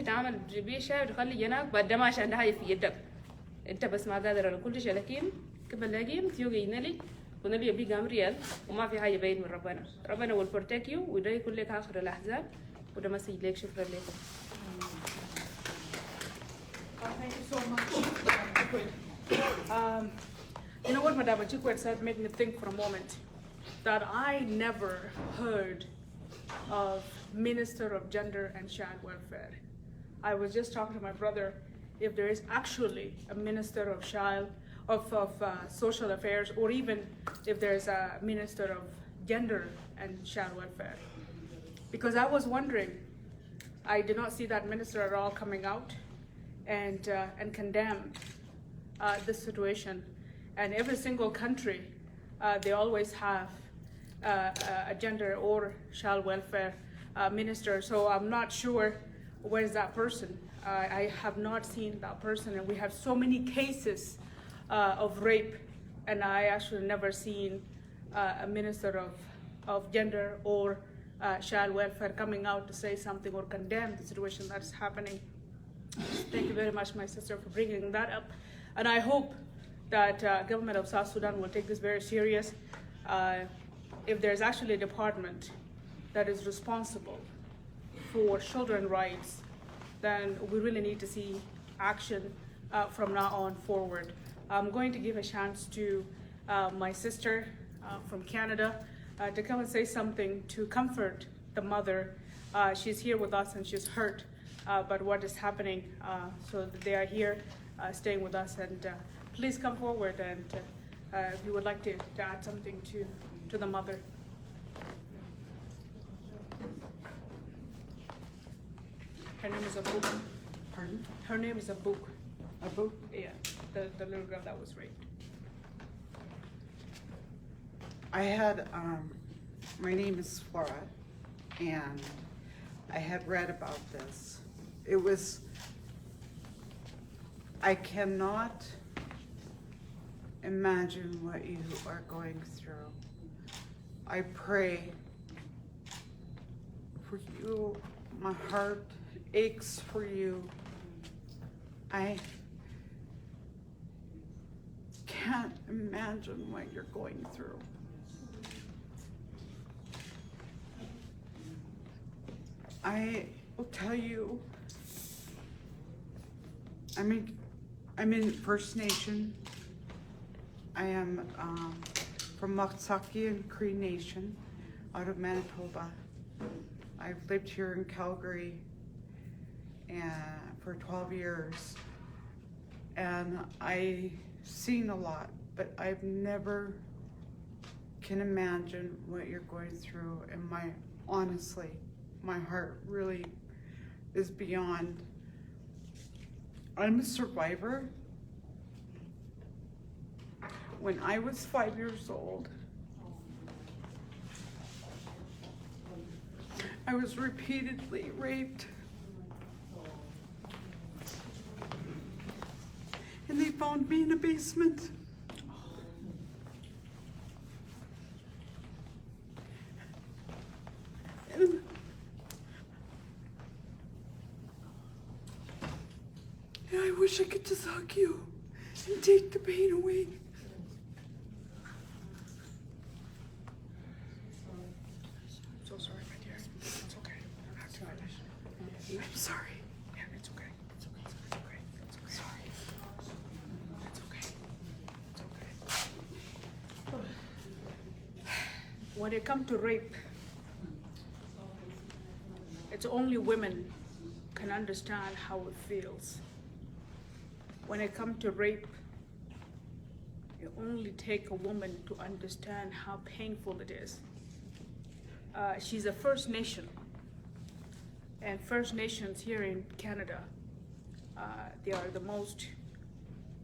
تعمل تجيبي شاي وتخلي جناك بعد ما عشان ده حاجة في يدك أنت بس ما قادر على كل شيء. لكن قبل لاقيم تيجي نلي ونبي يبي قام ريال وما في حاجة بعيد من ربنا will protect you وده يكون لك آخر الأحزان وده مسج لك. شكرا لكم. Thank you so much. You know what Madam Achikwet said made me think for a moment that I never heard of Minister of Gender and Child Welfare. I was just talking to my brother if there is actually a Minister of Social Affairs or even if there's a Minister of Gender and Child Welfare. Because I was wondering, I did not see that minister at all coming out and condemn this situation. And every single country, they always have a gender or child welfare minister. So I'm not sure where's that person. I have not seen that person, and we have so many cases of rape, and I actually never seen a minister of gender or child welfare coming out to say something or condemn the situation that's happening. Thank you very much, my sister, for bringing that up. And I hope that government of South Sudan will take this very serious. If there's actually a department that is responsible for children's rights, then we really need to see action from now on forward. I'm going to give a chance to my sister from Canada to come and say something to comfort the mother. She's here with us and she's hurt, but what is happening, so they are here staying with us. And please come forward and if you would like to add something to the mother. Her name is Abuk. Pardon? Her name is Abuk. Abuk? Yeah, the little girl that was raped. I had, my name is Flora, and I had read about this. It was, I cannot imagine what you are going through. I pray for you. My heart aches for you. I can't imagine what you're going through. I will tell you, I'm in First Nation. I am from Maksaki and Cree Nation out of Manitoba. I've lived here in Calgary for 12 years, and I've seen a lot, but I've never can imagine what you're going through, and honestly, my heart really is beyond. I'm a survivor. When I was 5 years old, I was repeatedly raped. And they found me in a basement. And I wish I could just hug you and take the pain away. So sorry, my dear. It's okay. I don't have to finish. I'm sorry. Yeah, it's okay. It's okay. It's okay. It's okay. Sorry. It's okay. It's okay. When it comes to rape, it's only women can understand how it feels. When it comes to rape, it only takes a woman to understand how painful it is. She's a First Nation, and First Nations here in Canada, they are the most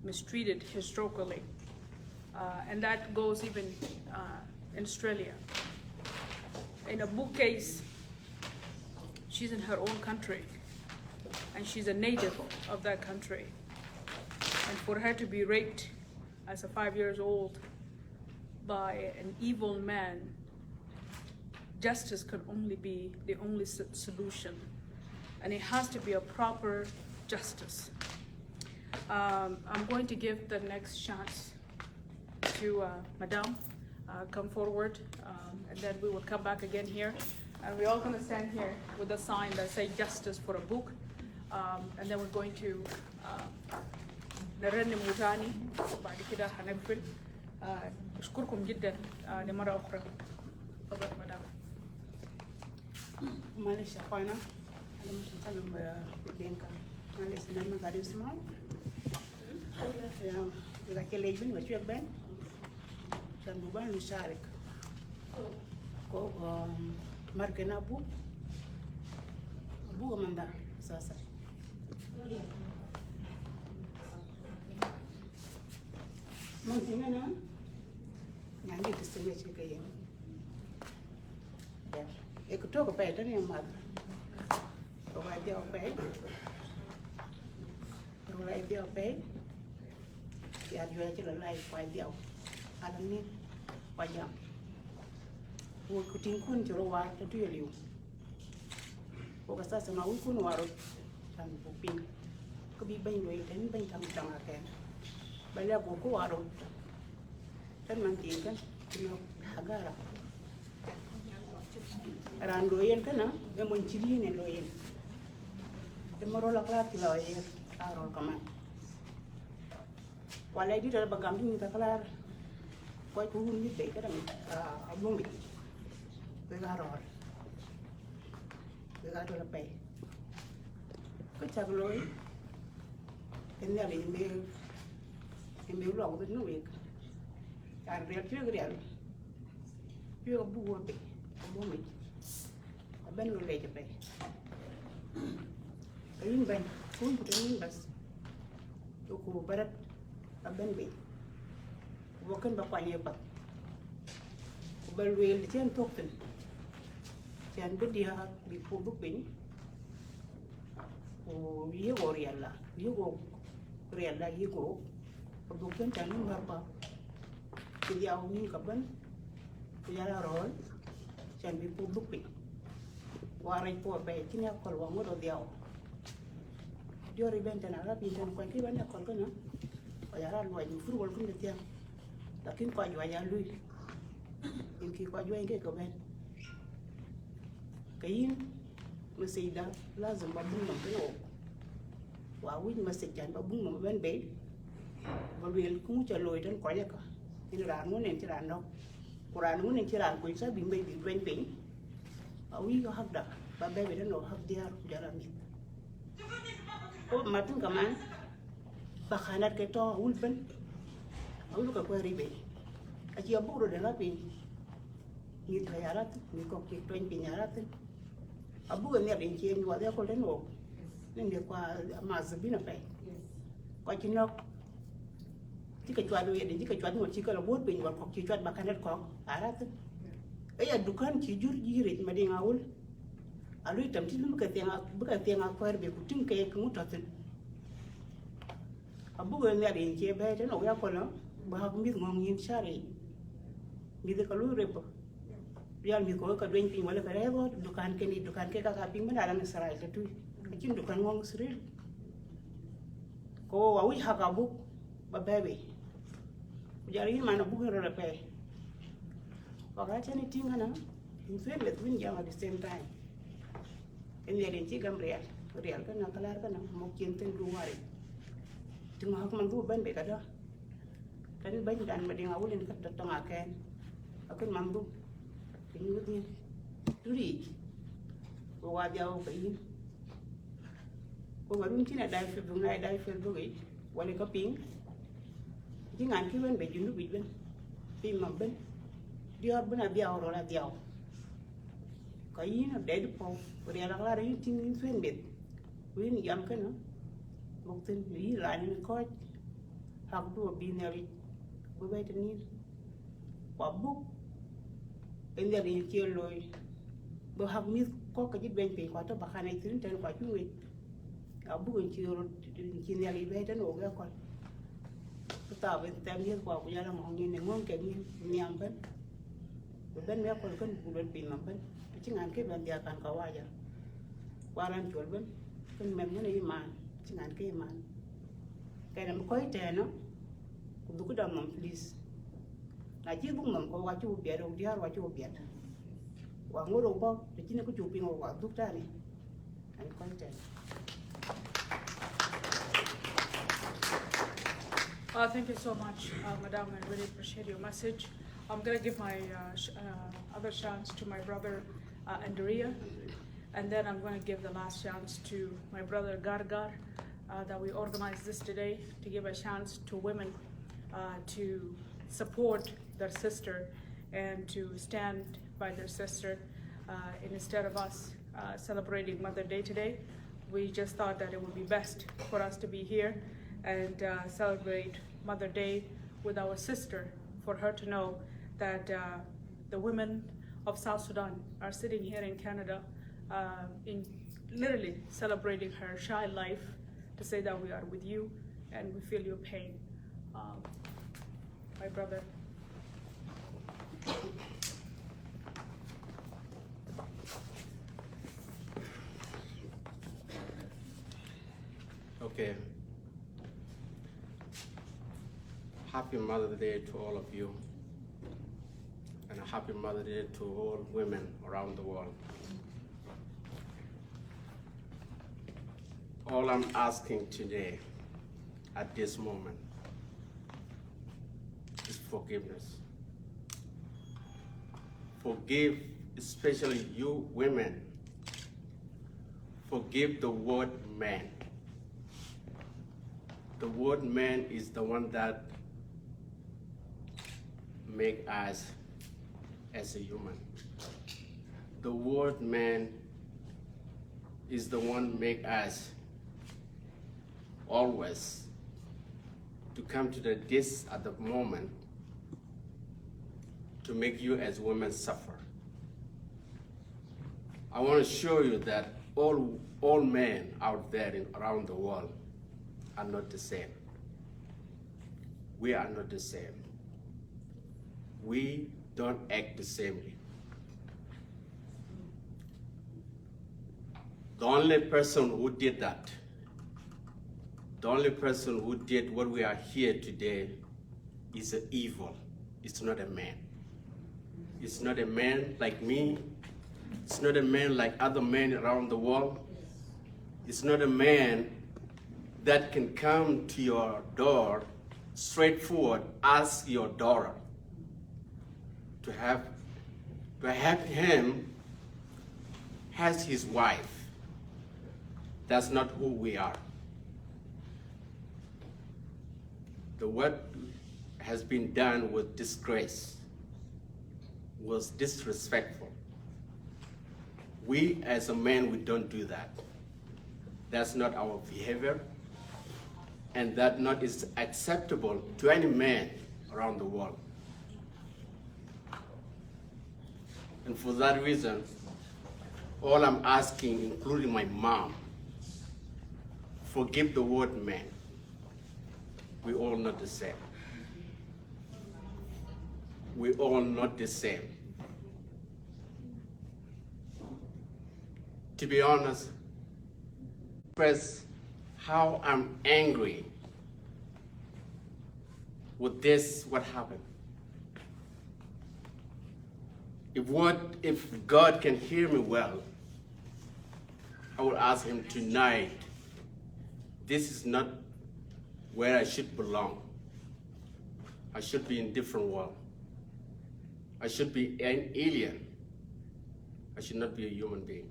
mistreated historically, and that goes even in Australia. In Abuk case, she's in her own country, and she's a native of that country. And for her to be raped as a 5 years old by an evil man, justice can only be the only solution. And it has to be a proper justice. I'm going to give the next chance to Madame. Come forward, and then we will come back again here. And we're all going to stand here with a sign that says justice for Abuk. And then we're going to نرنم وتاني وبعد كده هنقفل. أشكركم جدا لمرة أخرى. تفضل مدام. معلش يا اخوانا انا مش هتكلم بدينك معلش لما قاعدين يسمعوا اذا كان يجبن وشوية بين عشان مبان نشارك كو مركنا ابو من ده اساسا ممكن انا يعني تستمع شيء كيان kutoka pale ndani ya mada rola dia pay ya jua chila lai kwa dia ala ni kwa jam wo kutin kun joro wa ta tu yeliu ko ka sasa na kun waro tan bu pin ko bi ban yoi den ban tam tam aken ba la ko ko waro tan man tin kan no hagara ran loyen kana e mon chili ne loyen e moro la kala ti loyen aro kaman wala di dal bagam ni ta kala ko ko ni be ka dang abong bi be ga ro be ga do la pe ko cha loy en ya be me lo ko no we ar re ti real yo bu wo be abong bi ben lo lệ cho bé cái bên cuốn của cái bas tôi cũng barat ở bên bị vô cân bạc quay nhiều bạc bên về trên thuốc tình trên bên dia bị phụ bức bình yếu gồ riêng là yếu gồ ở vùng trên trán nó ngập vào thì giàu như cả bên thì ra rồi trên bị phụ bức bình warai po be kinya kol wa ngodo diaw diori benta na rabi tan ko ki bana kol kana ko yara lo ni furu wol kun de lakin ko ajwa ya lui in ki ko ajwa nge ko ben kayin masida lazim babun no kino wa win masijan babun no ben be balwel ku cha loy tan ko ya ka ni ran mo nen ti ran no quran mo nen ti ran ko sa bing be bi ben be awi ko habda ba bebe den no hab diar jara mi ko matun kaman ba khanat ke to ulben awul ko ribe aji aburo de la pin ni tayarat ni ko ki to pin yarat abu ne ben ki ni wa de ko den no ne kwa mazbina pe ko kinok ti ka chwa do ye de ti ka chwa no ti ka la bot pin wa ko ti chwa ba khanat ko arat ấy là dukan chỉ jur jirit mà đi ngawul alu itam ti buka tenga kwar be kutum kay ku mutatin abu ga ne de ke be tan o ya ko no ba ha mi ngong yin shari mi de kalu repo ya mi ko ka den pin wala kare go dukan ke ni dukan ke ka pin mana na sarai ta tu kin dukan ngong sril ko awi haka buk ba bebe jari mana buk ro le pe waka tani tinga na in fe le twin jam at the same time en le den ci gam real kan na kalar kan mo kien ten du wari tinga hak man du ban be kada kan ban dan ma dinga wulin kat da tanga ken akun man du tin wut ni turi ko wa jaw ko yin ko warum ci na dai fe bu ngai dai fe bu gi wala ko ping ci ngan ki ben be jundu bi ben pi mam ben dior bena biaw ro la biaw ko yin de du po ko de la la yin tin yin fen bet win yam kana mo tin yi la ni ko hak du bi ne ri bu bay tin ni wa bu en der yin ci loy bo hak mi ko ka jit ben pe ko to ba khane tin ten ko ci wi abu ko ci ro ci ne li bay tan o ga ko ta ben tem ni ko ko ya la mo ni ne ngon ke ni nyam ben ben me ko kan bu ben pin mam ben ci ngan ke ben dia kan ka waja waran jol ben kan mem ne iman ci ngan ke iman kay dam koy te no du ko dam mom please na ci bu mom ko wa ci bu be do diar wa ci bu be wa ngoro bo ci ne ko ci pin wa du ta ni an koy te Thank you so much, Madam. I really appreciate your message. I'm going to give my other chance to my brother, Andrea, and then I'm going to give the last chance to my brother, Gargar, that we organized this today to give a chance to women to support their sister and to stand by their sister. And instead of us celebrating Mother Day today, we just thought that it would be best for us to be here and celebrate Mother Day with our sister, for her to know that the women of South Sudan are sitting here in Canada in literally celebrating her child life, to say that we are with you and we feel your pain. My brother. Okay. Happy Mother's Day to all of you, and a happy Mother's Day to all women around the world. All I'm asking today, at this moment, is forgiveness. Forgive, especially you women. Forgive the word man. The word man is the one that make us as a human. The word man is the one make us always to come to this at the moment to make you as women suffer. I want to show you that all men out there around the world are not the same. We are not the same. We don't act the same. The only person who did that, the only person who did what we are here today is an evil. It's not a man. It's not a man like me. It's not a man like other men around the world. It's not a man that can come to your door straightforward, ask your daughter to have him as his wife. That's not who we are. What has been done with disgrace, was disrespectful. We as a man, we don't do that. That's not our behavior, and that not is acceptable to any man around the world. And for that reason, all I'm asking, including my mom, forgive the word man. We all not the same. We all not the same. To be honest, express how I'm angry with this, what happened? If God can hear me well, I will ask him tonight, this is not where I should belong. I should be in a different world. I should be an alien. I should not be a human being.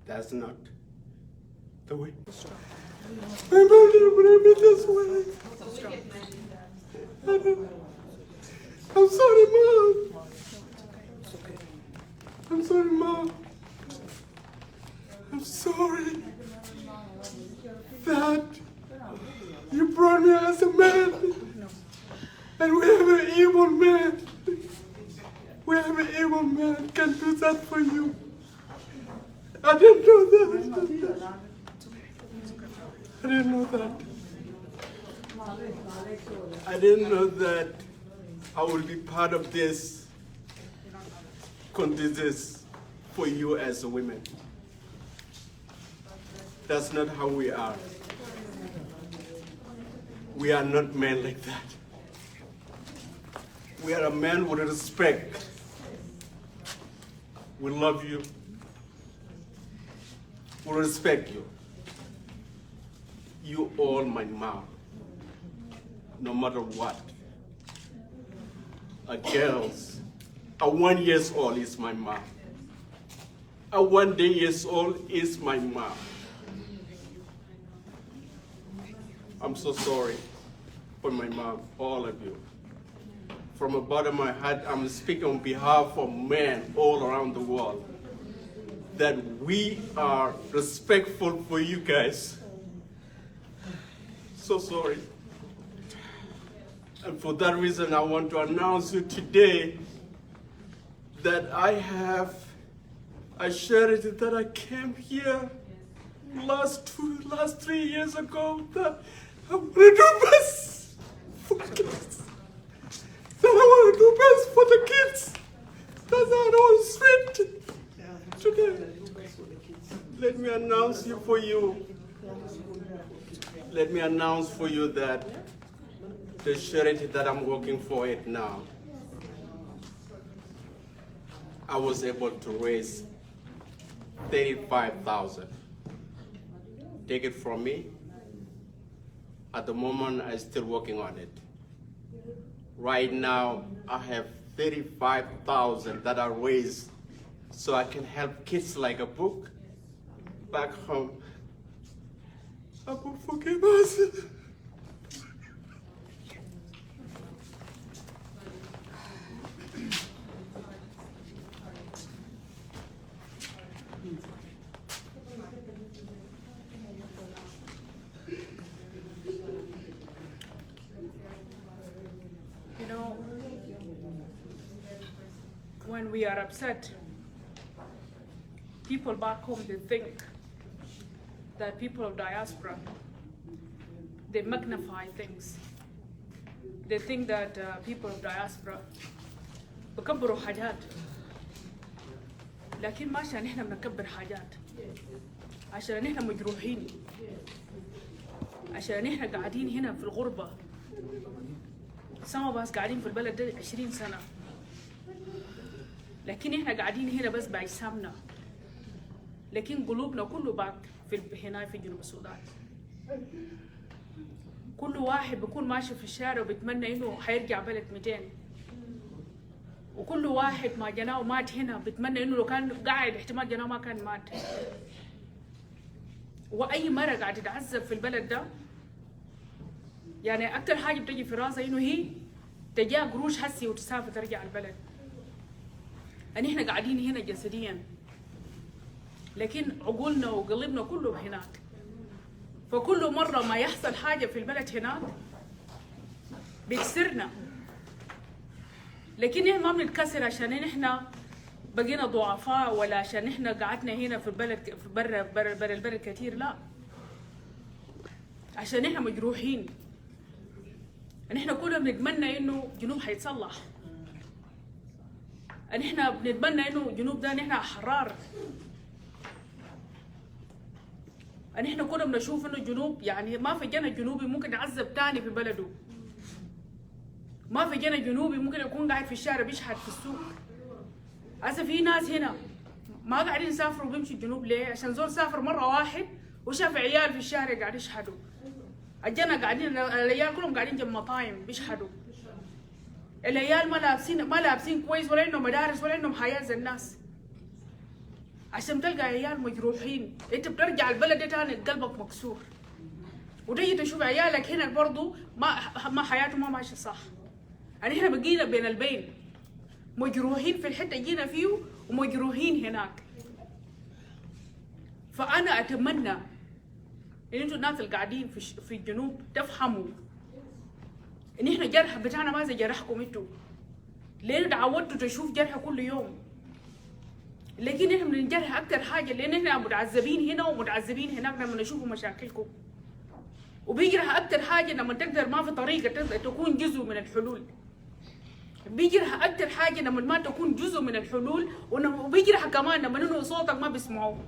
That's not the way. I'm not going to be this way. I'm sorry, Mom. I'm sorry, Mom. I'm sorry that you brought me as a man, and we have an evil man. We have an evil man can do that for you. I didn't know that. I didn't know that. I didn't know that I will be part of this disease for you as a woman. That's not how we are. We are not men like that. We are a man with respect. We love you. We respect you. You all my mom, no matter what. A 1 year old is my mom. A 1 day old is my mom. I'm so sorry for my mom, all of you. From the bottom of my heart, I'm speaking on behalf of men all around the world, that we are respectful for you guys. So sorry. And for that reason, I want to announce you today that I have a charity that I came here last 3 years ago, that I want to do best for kids. That I want to do best for the kids. That's how I was sweet today. Let me announce for you. Let me announce for you that the charity that I'm working for it now, I was able to raise 35,000. Take it from me. At the moment, I'm still working on it. Right now, I have 35,000 that I raised so I can help kids like Abuk back home. Abuk, forgive us. When we are upset, people back home, they think that people of diaspora, they magnify things. They think that people of diaspora بكبروا حاجات، لكن ما عشان احنا بنكبر حاجات، عشان احنا مجروحين، عشان احنا قاعدين هنا في الغربة. some of us قاعدين في البلد ده 20 سنة، لكن احنا قاعدين هنا بس بأجسامنا، لكن قلوبنا كله باك هنا في جنوب السودان. كل واحد بيكون ماشي في الشارع وبيتمنى انه حيرجع بلد 200، وكل واحد ما جناه مات هنا بيتمنى انه لو كان قاعد احتمال جناه ما كان مات. واي مرة قاعد تتعذب في البلد ده، يعني اكتر حاجة بتجي في راسها انه هي تجاه قروش هسي وتسافر ترجع البلد. ان احنا قاعدين هنا جسديا، لكن عقولنا وقلبنا كله هناك. فكل مرة ما يحصل حاجة في البلد هناك بيكسرنا، لكن احنا ما بنتكسر عشان احنا بقينا ضعفاء ولا عشان احنا قعدنا هنا في البلد في برا البلد كتير، لا، عشان احنا مجروحين. ان احنا كلنا بنتمنى انه جنوب حيتصلح، ان احنا بنتمنى انه جنوب ده نحن احرار، ان احنا كنا بنشوف انه الجنوب يعني ما في جنة جنوبي ممكن يعذب تاني في بلده. ما في جنة جنوبي ممكن يكون قاعد في الشارع بيشحت في السوق. هسه في ناس هنا ما قاعدين يسافروا بيمشوا الجنوب ليه؟ عشان زول سافر مرة واحد وشاف عيال في الشارع قاعد يشحدوا. الجنة قاعدين العيال كلهم قاعدين جنب مطاعم بيشحدوا. العيال ما لابسين كويس ولا عندهم مدارس ولا عندهم حياة زي الناس. عشان تلقى عيال مجروحين، انت بترجع البلد ده تاني قلبك مكسور. وتيجي تشوف عيالك هنا برضو ما حياتهم ما ماشيه صح. يعني احنا بقينا بين البين، مجروحين في الحته جينا فيه ومجروحين هناك. فانا اتمنى ان انتوا الناس اللي قاعدين في الجنوب تفهموا ان احنا جرح بتاعنا ما زي جرحكم انتوا. ليه تعودتوا تشوف جرح كل يوم؟ لكن احنا بننجرح اكتر حاجه لان احنا متعذبين هنا ومتعذبين هناك لما نشوفوا مشاكلكم. وبيجرح اكتر حاجه لما تقدر ما في طريقه تكون جزء من الحلول. بيجرح اكتر حاجه لما ما تكون جزء من الحلول، وبيجرح كمان لما انه صوتك ما بيسمعوه.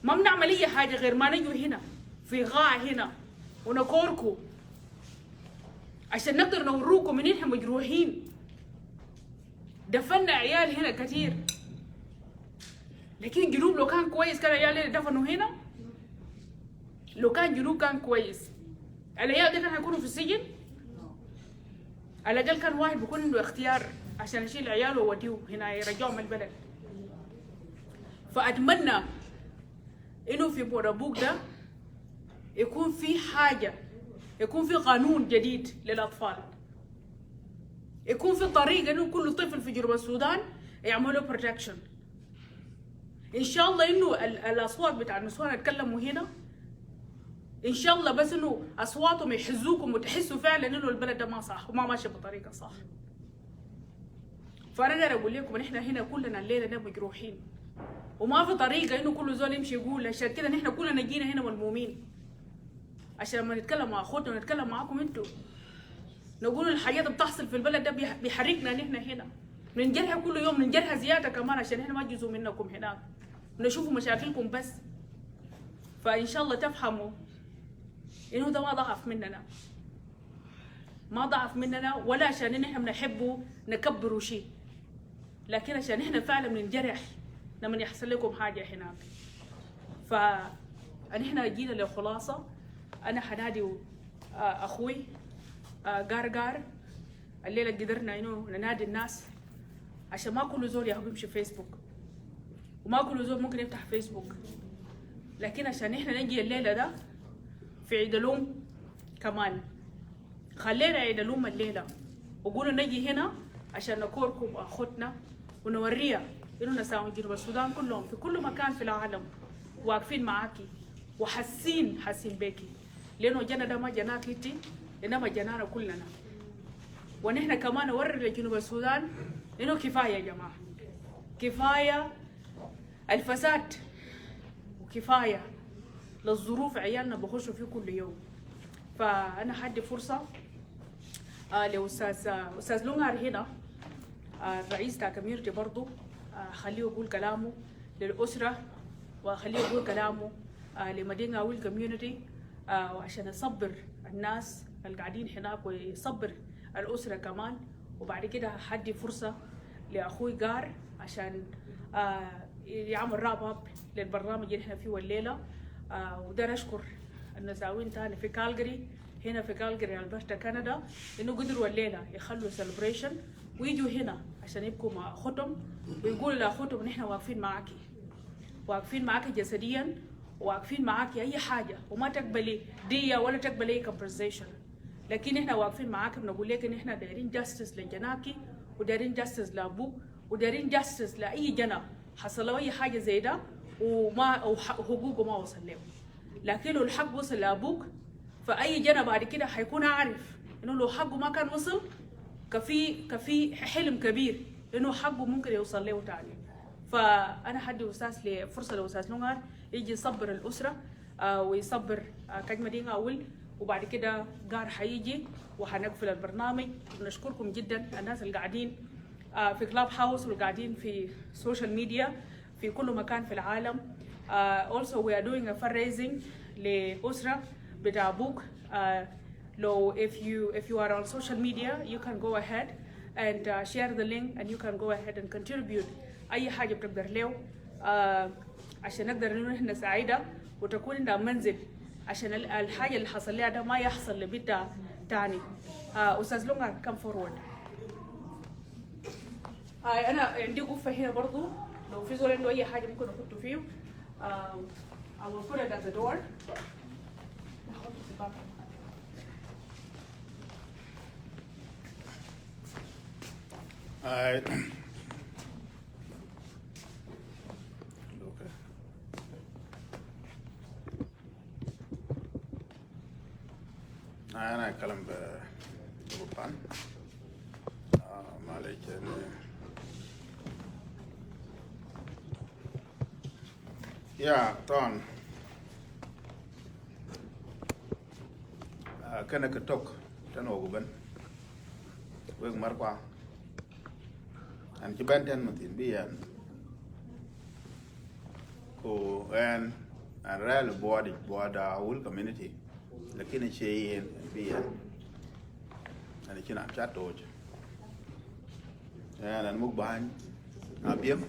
ما بنعمل اي حاجه غير ما نجوا هنا في غاع هنا ونكوركم عشان نقدر نوروكم ان احنا مجروحين. دفنا عيال هنا كتير، لكن جنوب لو كان كويس كان عيال دفنوا هنا. لو كان جنوب كان كويس العيال دي كان هيكونوا في السجن. على الاقل كان واحد بيكون عنده اختيار عشان يشيل عياله ويوديه هنا يرجعهم البلد. فاتمنى انه في بور ابوك ده يكون في حاجه، يكون في قانون جديد للاطفال، يكون في طريقه انه كل طفل في جنوب السودان يعملوا بروتكشن. ان شاء الله انه الاصوات بتاع النسوان يتكلموا هنا، ان شاء الله بس انه اصواتهم يحزوكم وتحسوا فعلا انه البلد ده ما صح وما ماشي بطريقه صح. فانا اقدر اقول لكم ان احنا هنا كلنا الليله ده مجروحين، وما في طريقه انه كل زول يمشي يقول. عشان كده نحن كلنا جينا هنا ملمومين عشان لما نتكلم مع اخوتنا ونتكلم معاكم انتوا نقول الحاجات اللي بتحصل في البلد ده بيحركنا نحن هنا. بننجرح كل يوم، ننجرح زياده كمان عشان احنا ما جزء منكم هناك ونشوفوا مشاكلكم بس. فان شاء الله تفهموا انه ده ما ضعف مننا، ما ضعف مننا ولا عشان ان احنا بنحبوا نكبروا شيء، لكن عشان احنا فعلا بننجرح لما يحصل لكم حاجه هناك. احنا جينا لخلاصه. انا حنادي اخوي قار الليله قدرنا انه ننادي الناس عشان ما كل زول ياخذ يمشي فيسبوك وما كل زول ممكن يفتح فيسبوك، لكن عشان احنا نجي الليله ده في عيد الأم كمان خلينا عيد الأم الليله وقولوا نجي هنا عشان نكوركم اخوتنا ونوريها انه نساء جنوب السودان كلهم في كل مكان في العالم واقفين معاكي وحاسين بيكي، لانه جنا ده ما جناك انت انما جنانا كلنا. ونحن كمان نوري لجنوب السودان انه كفايه يا جماعه، كفايه الفساد وكفايه للظروف عيالنا بخشوا فيه كل يوم. فانا حدي فرصه لاستاذ لونغار هنا الرئيس تاع كوميونتي برضه، خليه يقول كلامه للاسره وخليه يقول كلامه لمدينة ويل كوميونتي عشان يصبر الناس اللي قاعدين هناك ويصبر الاسره كمان. وبعد كده حدي فرصه لاخوي قار عشان يعمل راب اب للبرنامج اللي احنا فيه الليله. ودار اشكر النساوين تاني في كالجري، هنا في كالجري البرتا كندا، انه قدروا الليله يخلوا سيلبريشن ويجوا هنا عشان يبقوا مع اخوتهم ويقولوا لاخوتهم نحن واقفين معاكي، واقفين معاكي جسديا واقفين معاكي اي حاجه وما تقبلي ديه ولا تقبلي اي كومبنسيشن، لكن احنا واقفين معاكي بنقول لك ان احنا دايرين جاستس لجناكي ودايرين جاستس لابوك ودايرين جاستس لاي جنا حصل اي حاجه زي ده وما حقوقه ما وصل له. لكن لو الحق وصل لابوك فاي جنا بعد كده حيكون عارف انه لو حقه ما كان وصل كفي حلم كبير انه حقه ممكن يوصل له تاني. فانا حدي استاذ فرصه لاستاذ لونغار يجي يصبر الاسره ويصبر كجمدين اول، وبعد كده قار حيجي وحنقفل البرنامج. ونشكركم جدا الناس اللي قاعدين في كلاب هاوس والقاعدين في سوشيال ميديا في كل مكان في العالم. Also we are doing a fundraising لأسرة بتاع أبوك Lo, if you are on social media, you can go ahead and share the link, and you can go ahead and contribute أي حاجة بتقدر له عشان نقدر إنه إحنا سعيدة وتكون عندنا منزل عشان الحاجة اللي حصل لها ده ما يحصل لبيتها تاني. أستاذ لونغا come forward. أنا عندي غرفة هنا برضو لو في زول عنده أي حاجة ممكن أحطه فيه. I will put it at the door. أنا كلام بروبان معلش يا طبعا كنا كتوك تنوغبن ويغ مرقوا أن جبان تن متين بيان كو أن رال بودا أول community lakini chei pia ani kina chato ana mukban abiem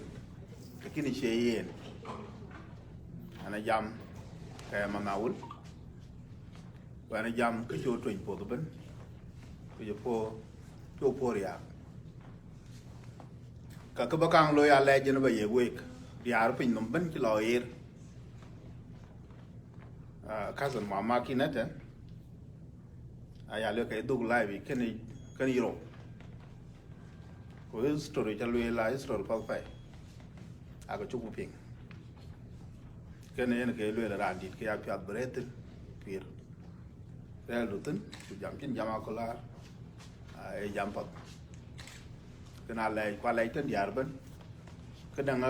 lakini chei ana jam kaya mangawul wana jam ke cho twin po ben ke po poria ka ka bakang lo ya le jena ba ye wek diar pin nom ben ki lo yer cousin mama kinete aya le kay dug live kan yiro ko story jalwe la story pa fa aga chuku ping ken yen ke le la dit ke ya pya bret pir el dutun jam kin jama ko la ay jam pa kana le kwa le ten yar ben kedang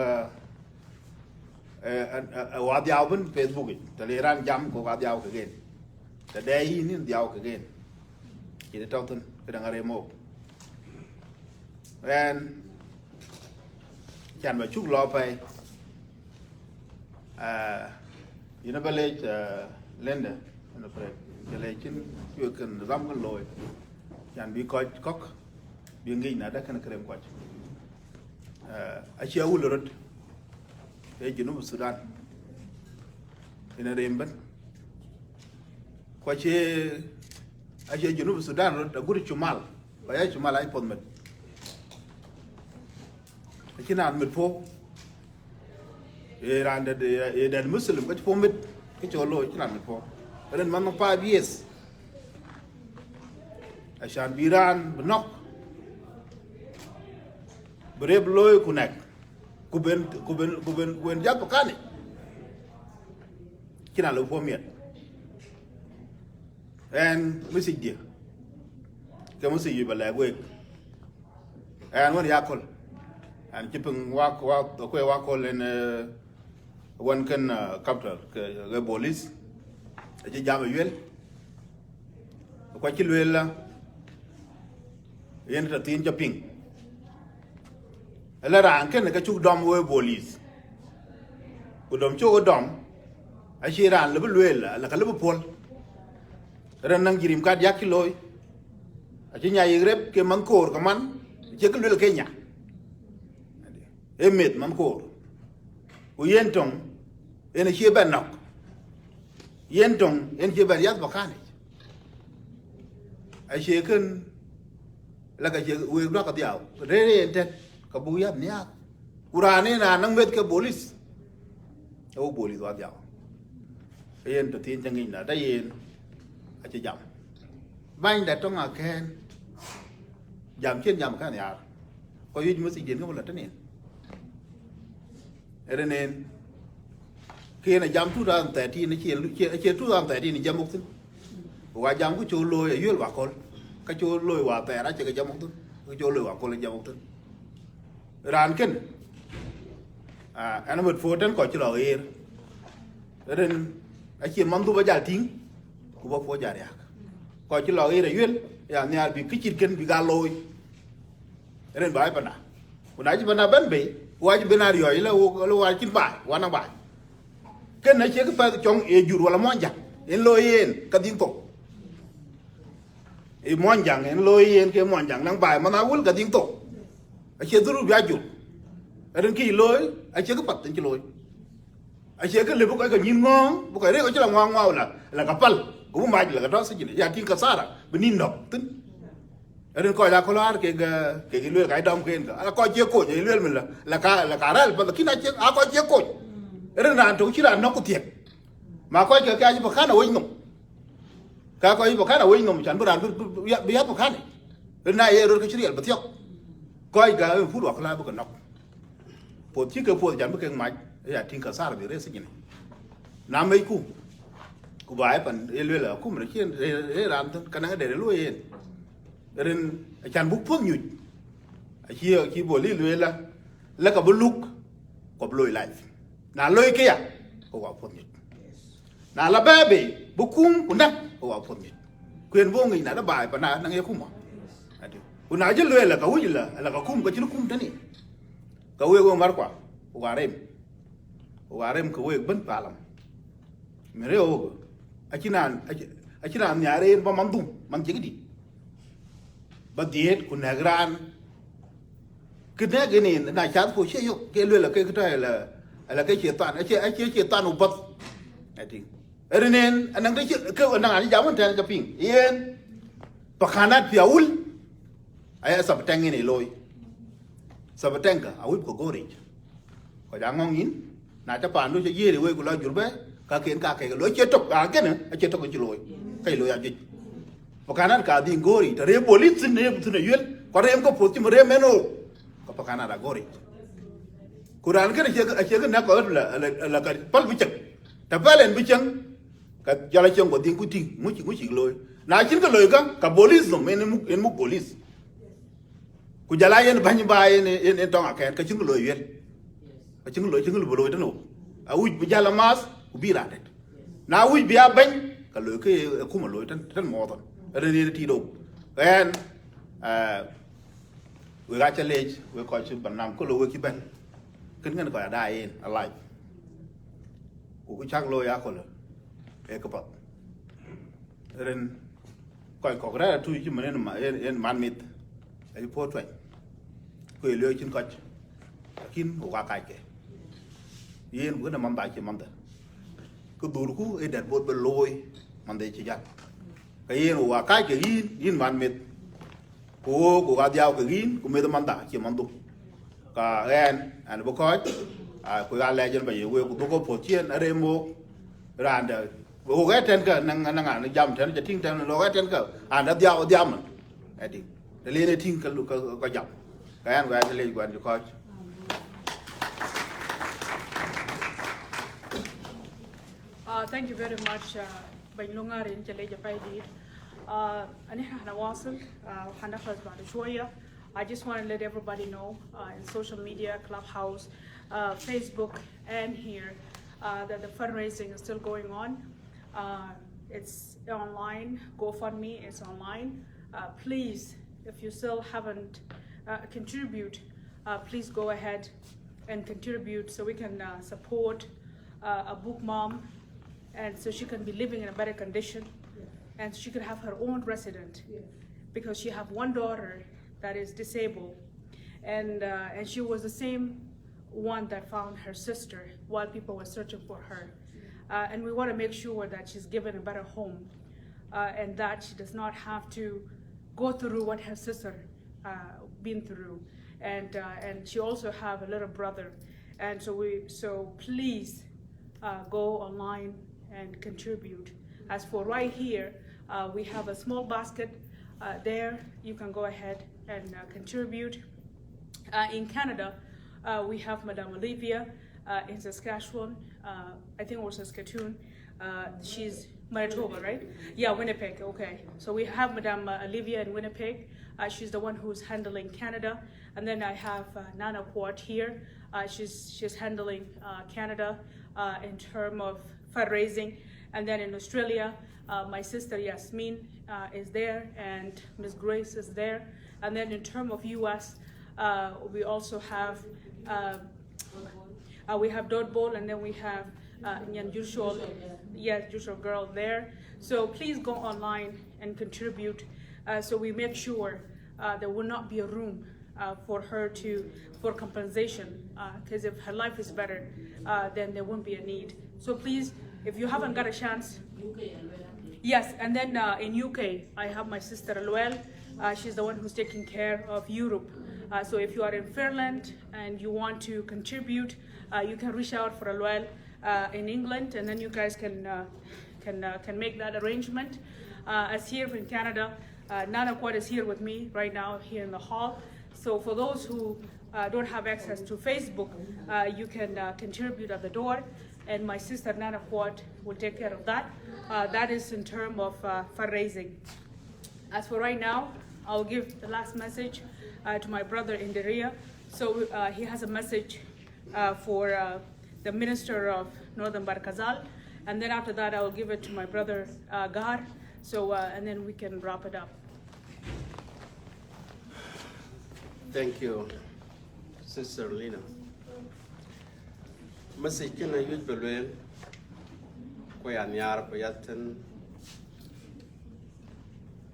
wa diao ben Facebook te ran jam ko wa diao ke gen te dei ni diao ke gen ki tao ten kedang are mo ren chan ba chuk lo pai ina bale lende na pre le chin yu kan ram kan loy chan bi ko kok bi ngi na da kan krem ko a chi awul rot e jinu Sudan ina remban ko che a che jinu Sudan rot da guri chumal ba ya chumal ay pon met ci naan mit fo e rande de e muslim ko fo mit ko ci lo ci naan mit fo ren man pa bies ashan biran bnok breb loy ku nek ku ben japp kane ci naan lo fo miet en musik dia ke musik yu bala gwe en won yakol and keeping work in one can capital the police ci jam yuel ko ci luel la yen ta tin japing la ran ken ka ci dom we police ku dom ci o dom a ci ran le luel la ka le pol ran nang jirim ka yakiloy a ci nyaay rep ke man koor ka man ci ke luel ke nya emet man ko u yentong ene che ben nok yentong en che ben yat bakane a che ken la ka che we do ka diaw re ente ka bu yat nya urane na nang met ke police o police wa diaw yen to tin changin na da yen a che jam ban da tong a ken jam chen jam ka ya ko yu mu si gen ko la tanen Renen kena jam 2013 ni che 2013 ni jamuk tin wa jam ku cho loy yul wa kol ka cho loy wa ta ra che ka jamuk tin ku cho loy wa kol jamuk tin ran ken ana mot foten ko chlo er ren a che man du ba jal ting ku ba fo jar ya ko chlo er yul ya nyar bi kichit ken bi ga loy ren bai pa na ku na ji ba na ban be waji benar yo ila lo wa kin ba wana ba ken na che ka pa chong e jur wala monja en lo yen ka din to e mon jang en loy yen ke mon jang nang bai mana wul ka ding to a che duru bia ju ren ki loy a che ka pat tin ki loy a che ka le bu ka nyin ngong bu ka re ko chla ngong ngao la ka pal ku ma la ka do se ji ya tin ka sara benin no tin ren ko la ko lar ke lue ka dom ken ka ko che ko je lue min la ka ral pa ki na che a ko che ko ren na to chi ra no ku tiek ma ko ke ka ji ba kana wo no ka ko ibo kana wo no chan bran bi ya po kana ren na ye ro ka chi riel ba tiok ko ga fu ro kala bu ka no po chi ke po jan bu ke ma ya tin ka sara bi re se ni na mai ku ba pan e lue la ku me chen e ran ka na de lu yen ren chan buk phước nhụt chi bồ lý lue là cả bố lục có lôi lại na lôi kia có vào phước nhụt na là bé bể bố cung của nè có vào phước nhụt quyền vô người na bài và na nghe cung mà của na chứ lue là cả uji là cả cung cái chứ nó cung thế này cả uji có mar quả của gà rem cái uji bấn phá lắm mẹ rêu chỉ là nhà rem và mắm tung mắm chỉ cái gì ba diet ku nagran kene gini na chat ko che yo ke lue la ke ta la ke che tan che tan ubat ati erenen anang de ke anang ani jaman tan ka ping yen pakhanat piaul aya sabtang ni loy sabtang ka awip ko gori ko jangong in na ta pan do che ye we ku la jurbe ka ken ka ke lo che tok a ke ne che tok ko loy kai loy a ji pakanan ka di gori tare police ne butune yel ko rem ko poti mo remeno ko pakana da gori kuran ke che na ko la ka pal bichak ta palen bichang ka jala chong ko din ku ting mu chi loy na chin ka loy ka police no men mu police ku jala yen ban ba yen tong aken ka chin ka loy yel ka chin loy tano a uj bi jala mas ku bi ra det na uj bi a ban ka loy ke ku ma loy tan mo ton re ti do and we got challenge we ko chi banam ko lo we ki ben ken ngan ko da yin alai ku chak lo ya ko lo e ko pa ren ko ra tu chi men ma en man mit e po twa ko le chin ko kin ko ka kai ke yin bu na man ba chi man da ko dur ku e dat bot be loy man de chi jat cái yên của cái yên man mệt của cái diao cái yên của mấy tấm manta chỉ man tu cả en anh bố coi của cái lẽ chân bây giờ của tôi có phổ chiên ở đây mua ran đời của cái trên cái năng nó jam trên cái thiên trên nó cái trên cái anh đã diao mà đi để lên thiên cái jam cái anh cái lên của anh coi Thank you very much. Bánh lunga rin chale japai di. Ani hana wasil hana khazban shoya. I just want to let everybody know in social media, Clubhouse, Facebook, and here that the fundraising is still going on. It's online. GoFundMe is online. Please, if you still haven't contribute, please go ahead and contribute so we can support Abuk mom, and so she can be living in a better condition, and she could have her own resident, because she have one daughter that is disabled, and she was the same one that found her sister while people were searching for her, and we want to make sure that she's given a better home, and that she does not have to go through what her sister been through, and she also have a little brother, and so please go online and contribute. As for right here, we have a small basket there. You can go ahead and contribute. In Canada, we have Madame Olivia in Saskatchewan. I think it was Saskatoon. She's Manitoba, right? Yeah, Winnipeg, okay. So we have Madame Olivia in Winnipeg. She's the one who's handling Canada. And then I have Nana Quart here. She's handling Canada in terms of fundraising. And then in Australia, my sister Yasmin is there, and Miss Grace is there. And then in terms of US, we also have Dot Bowl, and then we have Nyan Jushol, yes, Jushol girl there. So please go online and contribute. So we made sure there will not be a room for her for compensation, because if her life is better, then there won't be a need. So please, if you haven't got a chance, yes, and then in UK, I have my sister Lual. She's the one who's taking care of Europe. So if you are in Fairland and you want to contribute, you can reach out for Lual in England, and then you guys can make that arrangement. As here in Canada, Nana Quad is here with me right now here in the hall. So for those who don't have access to Facebook, you can contribute at the door, and my sister Nana Quad will take care of that. That is in terms of fundraising. As for right now, I'll give the last message to my brother Inderia. So he has a message for the Minister of Northern Barkazal, and then after that I will give it to my brother Gar. So and then we can wrap it up. Thank you, Sister Lina. Message can I use Belwell? Koyanyar Payatan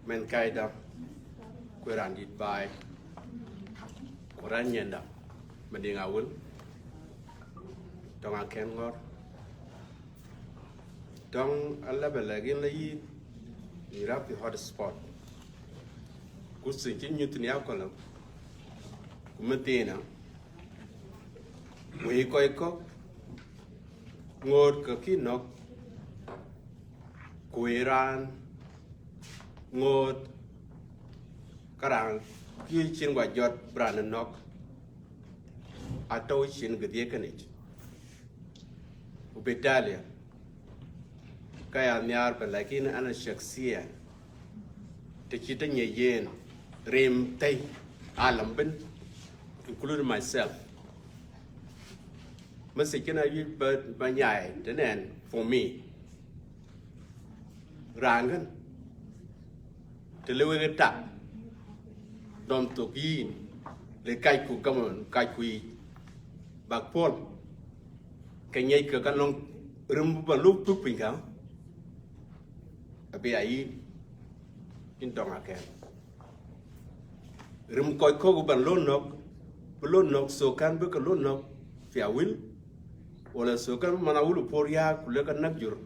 Menkaida Kurandit by Koranyenda Madingawul Tonga Kengor Dong a level again lay Iraq the hot spot. Good thinking you to the alcohol. Kumatina we koiko ngod kakinok kuiran ngod karang ki chin wa jot bran nok ato chin gdie kanich ubetalia kaya nyar pa lakin ana shakhsiya te chita nyeyen rem tay alam bin, including myself. Masikin ayu banyai tenen for me. Rangan telewe ta dom tokin le kai ku kamon kai kui bakpol kanyai ka kanong rumba lu pupinga abi ai in tonga ken rum koi ko ban lon nok so kan be ka lon nok fia wil wala so kan mana wulu por ya kule kan nak jur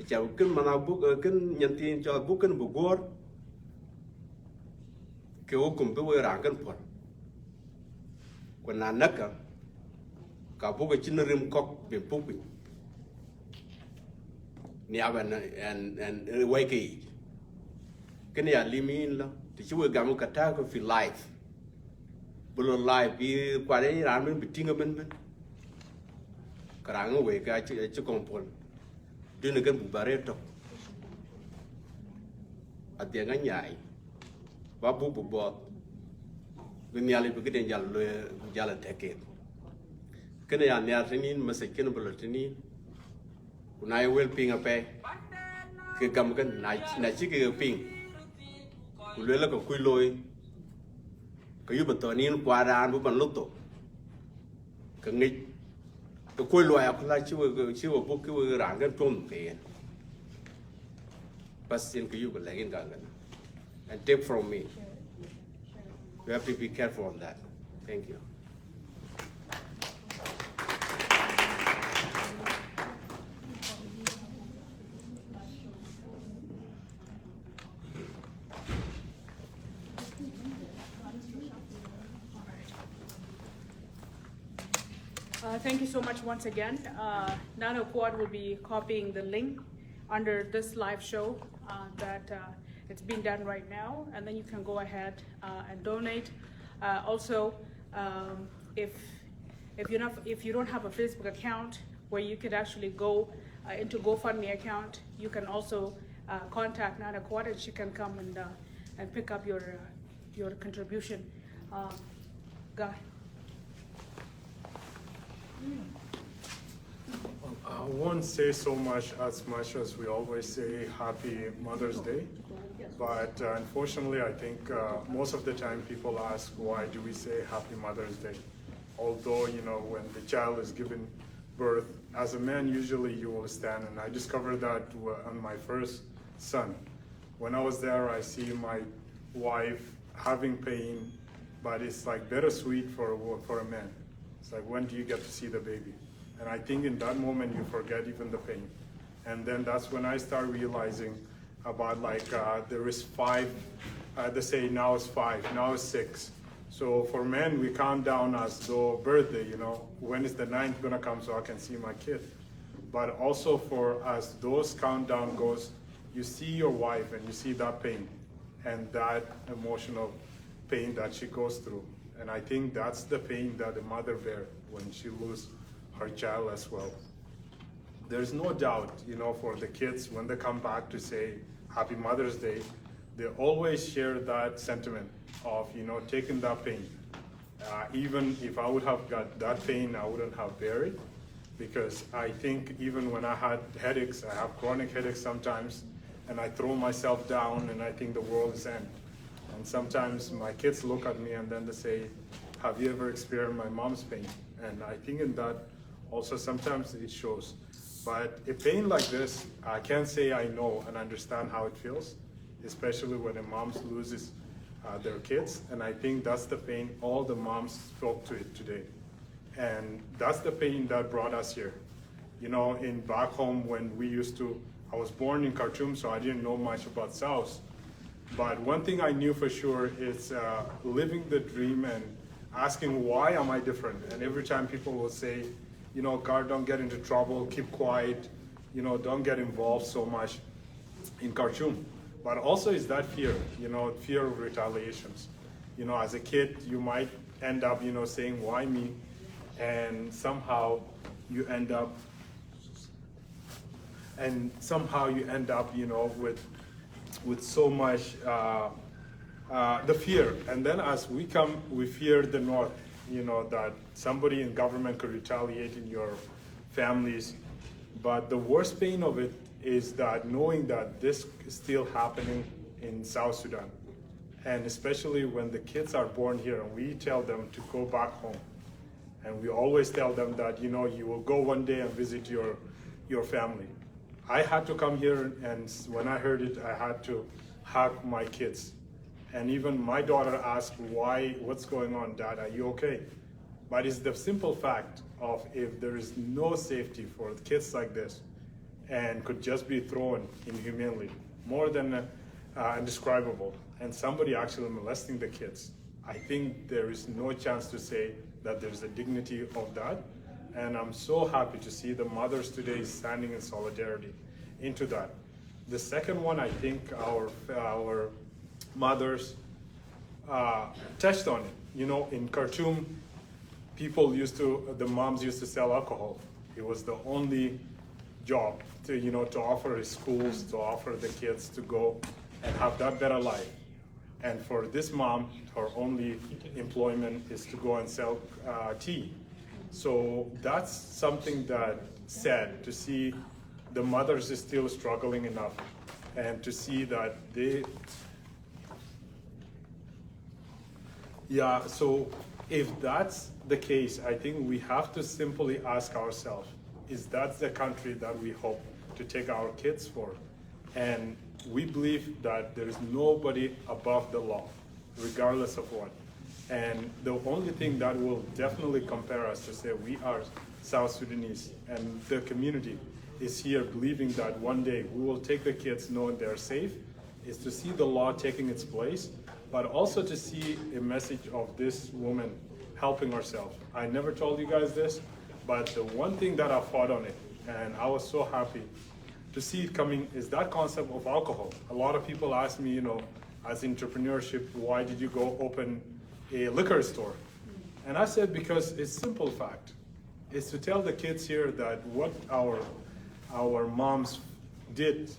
cha kan mana bu kan nyantin cha bu kan bu gor ke o kum be we rang kan por ko na naka ka bu ga chin rim kok be pupi ni aban and wake kan ya limin la ti chu ga mu kata ko fi life bulo life bi kware ran ben bitinga ben karang we ga chu kompol dun gan bu bare to adia nga nyai ba bu bot ben yali bi gden jala teke kene ya nya tinin masakin bulo tinin unai wel pinga pe ke gam kan na chi ke ping kulela ko kuiloi ka yu batonin kwaran bu ban luto ka ngi to kuiloi akla chi wo bu ke ran gan tom pe pasin ka yu ko lagin ga gan and take from me you have to be careful on that. Thank you. Thank you so much once again. Nano Quad will be copying the link under this live show that it's being done right now, and then you can go ahead and donate. Also, if you don't have a Facebook account where you could actually go into GoFundMe account, you can also contact Nana Quad, and she can come and pick up your contribution. Guy. I won't say so much as we always say Happy Mother's Day, but unfortunately I think most of the time people ask why do we say Happy Mother's Day, although when the child is given birth, as a man usually you will stand, and I discovered that on my first son. When I was there, I see my wife having pain, but it's like bittersweet for a man. It's like, when do you get to see the baby? And I think in that moment you forget even the pain. And then that's when I start realizing about like there is 5, they say now it's 5, now it's 6. So for men, we count down as though birthday, you know, when is the 9th gonna come so I can see my kid? But also for as those countdown goes, you see your wife and you see that pain and that emotional pain that she goes through. And I think that's the pain that the mother bears when she loses her child as well. There's no doubt, you know, for the kids, when they come back to say Happy Mother's Day, they always share that sentiment of, you know, taking that pain. Even if I would have got that pain, I wouldn't have buried, because I think even when I had headaches, I have chronic headaches sometimes, and I throw myself down and I think the world is end. And sometimes my kids look at me and then they say, have you ever experienced my mom's pain? And I think in that also sometimes it shows. But a pain like this, I can't say I know and understand how it feels, especially when a mom loses their kids. And I think that's the pain all the moms spoke to it today. And that's the pain that brought us here. You know, in back home when we used to, I was born in Khartoum, so I didn't know much about South. But one thing I knew for sure is living the dream and asking why am I different? And every time people will say, you know, God, don't get into trouble, keep quiet, you know, don't get involved so much in Khartoum. But also is that fear, you know, fear of retaliations. You know, as a kid, you might end up, you know, saying, why me? And somehow you end up, you know, with so much the fear. And then as we come, we fear the North, you know, that somebody in government could retaliate in your families. But the worst pain of it is that knowing that this is still happening in South Sudan. And especially when the kids are born here and we tell them to go back home. And we always tell them that, you know, you will go one day and visit your family. I had to come here, and when I heard it, I had to hug my kids. And even my daughter asked, what's going on, Dad, are you okay? But it's the simple fact of if there is no safety for kids like this and could just be thrown inhumanely, more than indescribable, and somebody actually molesting the kids, I think there is no chance to say that there's a dignity of that. And I'm so happy to see the mothers today standing in solidarity into that. The second one, I think our mothers touched on it. You know, in Khartoum, the moms used to sell alcohol. It was the only job to, you know, to offer schools, to offer the kids to go and have that better life. And for this mom, her only employment is to go and sell tea. So that's something that sad to see the mothers is still struggling enough, and to see that so if that's the case, I think we have to simply ask ourselves, is that the country that we hope to take our kids for? And we believe that there is nobody above the law, regardless of what. And the only thing that will definitely compare us to say we are South Sudanese, and the community is here believing that one day we will take the kids knowing they're safe, is to see the law taking its place, but also to see a message of this woman helping herself. I never told you guys this, but the one thing that I fought on it, and I was so happy to see it coming, is that concept of alcohol. A lot of people ask me, you know, as entrepreneurship, why did you go open a liquor store? And I said, because it's simple fact. It's to tell the kids here that what our moms did,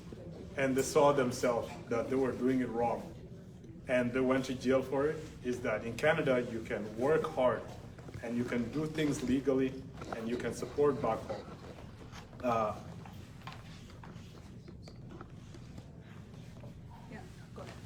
and they saw themselves that they were doing it wrong, and they went to jail for it, is that in Canada you can work hard and you can do things legally and you can support back home.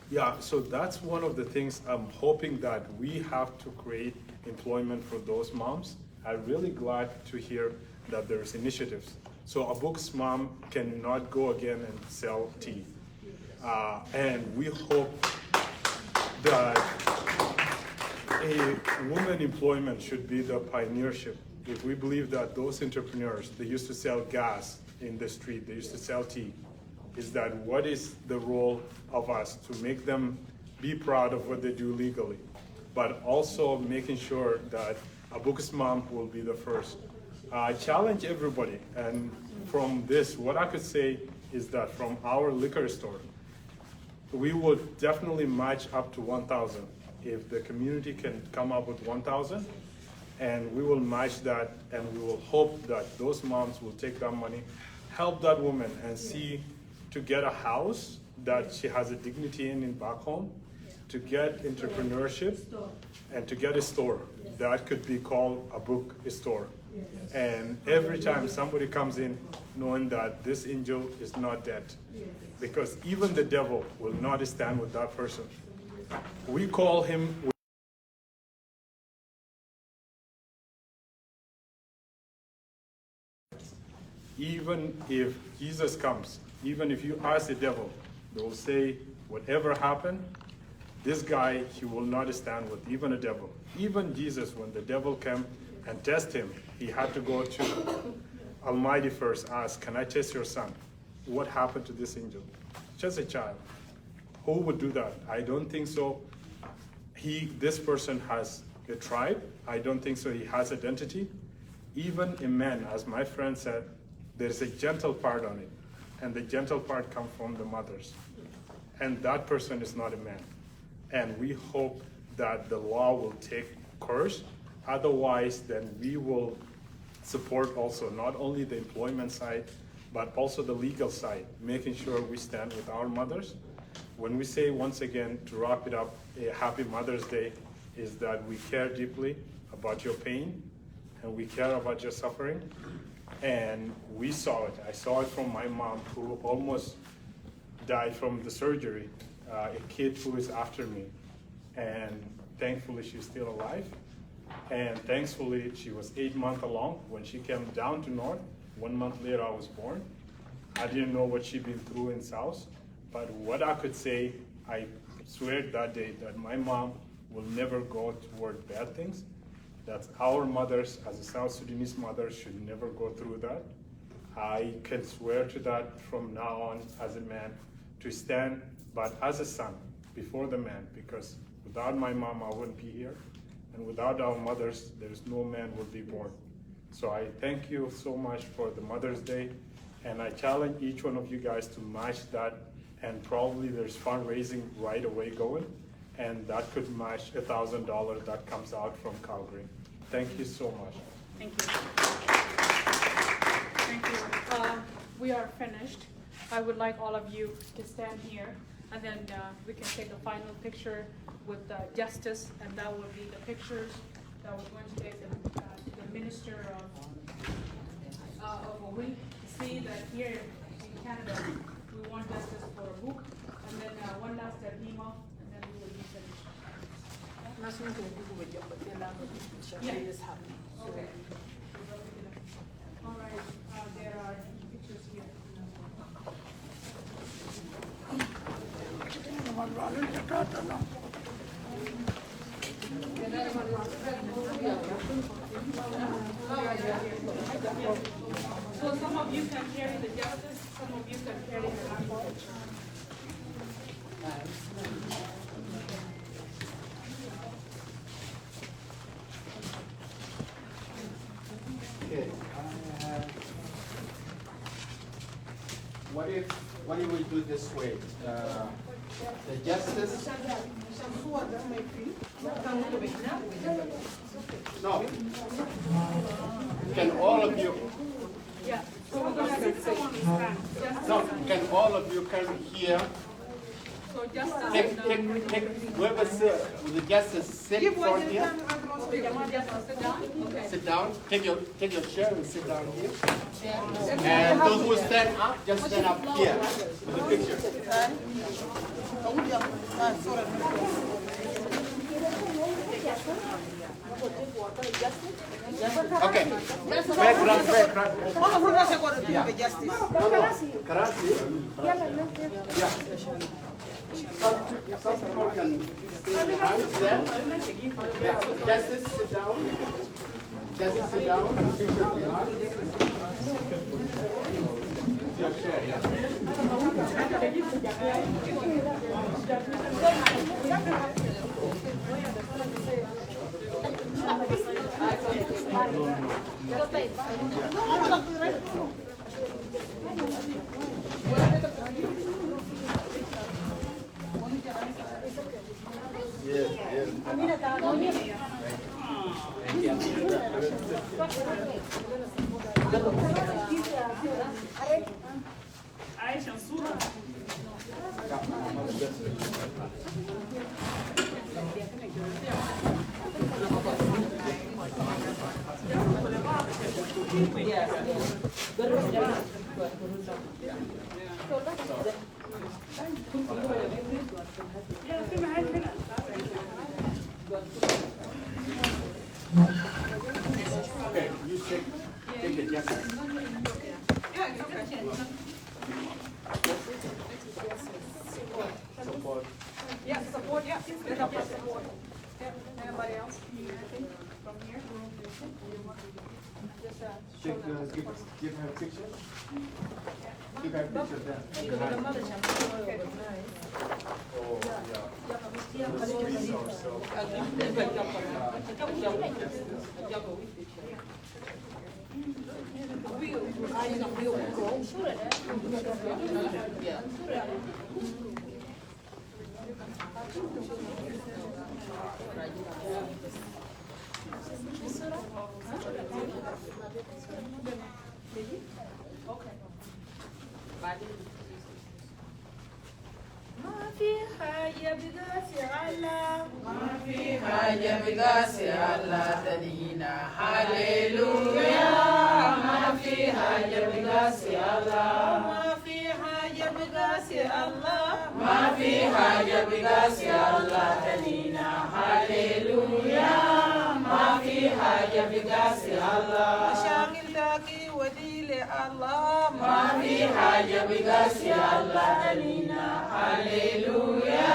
Yeah, so that's one of the things I'm hoping that we have to create employment for those moms. I'm really glad to hear that there's initiatives. So Abuk's mom cannot go again and sell tea. And we hope that a woman employment should be the pioneership. If we believe that those entrepreneurs, they used to sell gas in the street, they used to sell tea, is that what is the role of us to make them be proud of what they do legally, but also making sure that Abuk's mom will be the first. I challenge everybody, and from this, what I could say is that from our liquor store, we would definitely match up to 1,000. If the community can come up with 1,000, and we will match that, and we will hope that those moms will take that money, help that woman, and see to get a house that she has a dignity in back home, to get entrepreneurship, and to get a store that could be called a book store. And every time somebody comes in, knowing that this angel is not dead, because even the devil will not stand with that person. We call him. Even if Jesus comes, even if you ask the devil, they will say, whatever happened, this guy, he will not stand with even a devil. Even Jesus, when the devil came and tested him, he had to go to Almighty first, ask, can I test your son? What happened to this angel? Just a child. Who would do that? I don't think so. This person has a tribe. I don't think so. He has identity. Even a man, as my friend said, there's a gentle part on it. And the gentle part comes from the mothers. And that person is not a man. And we hope that the law will take course. Otherwise, then we will support also not only the employment side, but also the legal side, making sure we stand with our mothers. When we say, once again, to wrap it up, a happy Mother's Day, is that we care deeply about your pain, and we care about your suffering. And we saw it. I saw it from my mom, who almost died from the surgery, a kid who is after me. And thankfully, she's still alive. And thankfully, she was 8 months along when she came down to North. 1 month later, I was born. I didn't know what she'd been through in South. But what I could say, I swear that day that my mom will never go toward bad things. That our mothers, as a South Sudanese mother, should never go through that. I can swear to that from now on as a man, to stand, but as a son, before the man, because without my mom, I wouldn't be here. And without our mothers, there's no man will be born. So I thank you so much for the Mother's Day. And I challenge each one of you guys to match that. And probably there's fundraising right away going. And that could match $1,000 that comes out from Calgary. Thank you so much. Thank you. Thank you. We are finished. I would like all of you to stand here, and then we can take a final picture with Justice, and that will be the pictures that we're going to take the Minister of a week to see that here in Canada we want justice for a book, and then one last Nima, and then we will be finished. Okay. All right. There are pictures here. So some of you can carry the justice, some of you can carry the language. Okay. What if we do this way? The justice. No. Can all of you? Yeah. So we're going to sit someone who's stand. No. Can all of you come here? So justice. Take whoever's with the justice sit for here. Sit down. Okay. Sit down. Take your chair and sit down here. And those who stand up, just stand up here with the picture. Okay. Background. Yeah. Karasi. Yeah. Justice, sit down. Justice, sit down. Your chair, yeah. Yes, yes. Okay, you take the jacket. Support. Yeah, support, yeah. Let up support. Yeah, anybody else? Anything from here? Just, show them. Give her a picture. Give her a picture there. Oh, yeah. Let's squeeze ourselves. ما في حاجة بقاسي الله ما في حاجة بقاسي الله تدينا هاليلويا ما في حاجة بقاسي الله ما في حاجة بقاسي الله ما في حاجة بقاسي الله تدينا هاليلويا ما في حاجة بقاسي الله مشاغل تاكي وديلي الله ما في حاجة بقاسي الله تدينا هاليلويا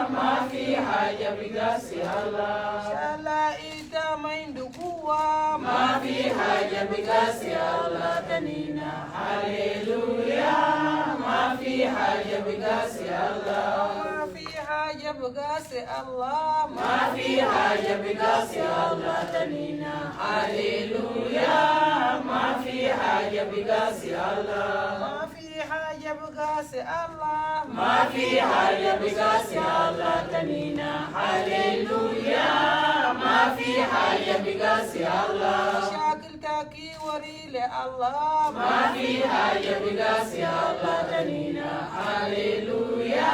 ما في حاجة بقاسي الله شالا إيدا ما عنده قوة ما في حاجة بقاسي الله تنينا هاليلويا ما في حاجة بقاسي الله ما في حاجة بقاسي الله ما في حاجة بقاسي الله تنينا هاليلويا ما في حاجة بقاسي الله ما في حاجة بقاسي الله ما في حاجة بقاسي الله تنينا هاليلويا ما في حاجة بقاسي الله مشاكل تاكي وريلي الله ما في حاجة بقاسي الله تنينا هاليلويا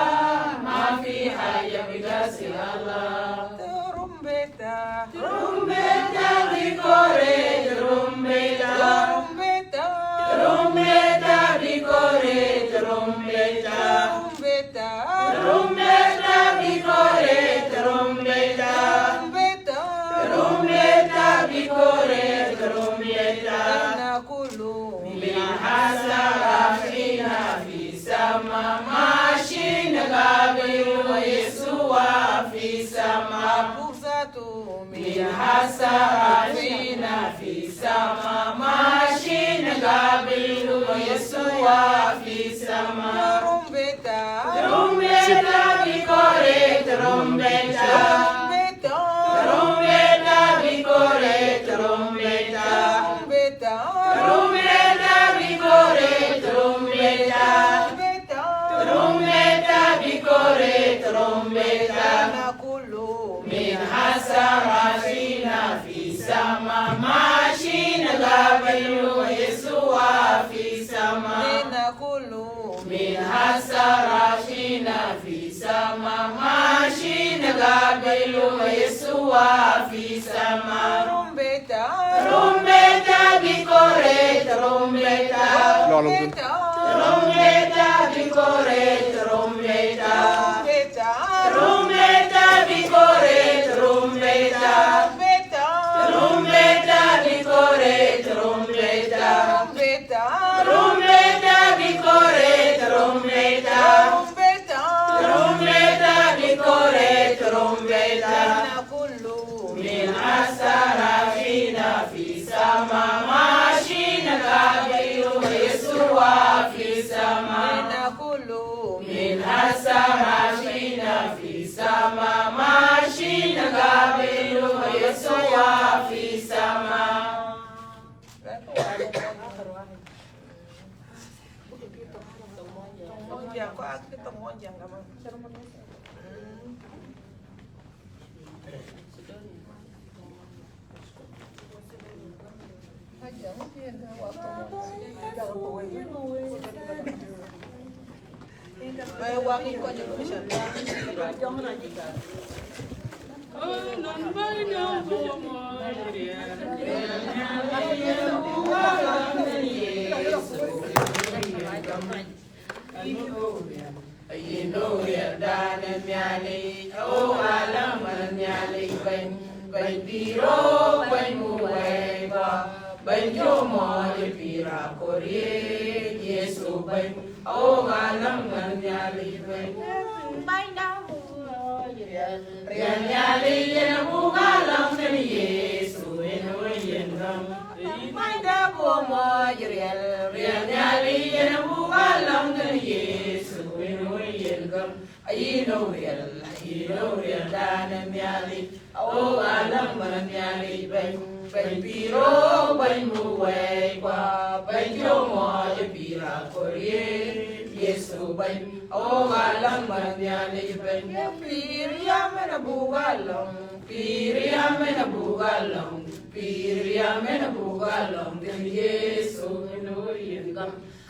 ما في حاجة بقاسي الله ترومبيتا ترومبيتا بيكوري ترومبيتا ترومبيتا ترومبيتا بيكوري ترومبيتا ترومبيتا ترومبيتا بيكوري ترومبيتا ترومبيتا ترومبيتا بيكوري ترومبيتا ناكل من حسرة فينا في سما ماشي نقابل ويسوع في سما بوزاتو من حسرة فينا في سما ماشي نقابل ويسوع في سما ترومبيتا ترومبيتا بيكوري ترومبيتا ترومبيتا بيكوري ترومبيتا ترومبيتا ترومبيتا بيكوري ترومبيتا ترومبيتا بيكوري ترومبيتا ناكل من حسرة فينا في سما ماشي نقابل ويسوع في سما ناكل من حسرة فينا في سما ماشي نقابل ويسوع في سما ترومبيتا ترومبيتا بيكوري ترومبيتا ترومبيتا بيكوري ترومبيتا ترومبيتا بيكوري ترومبيتا ترومبيتا بيكوري ترومبيتا ترومبيتا بيكوري ترومبيتا ترومبيتا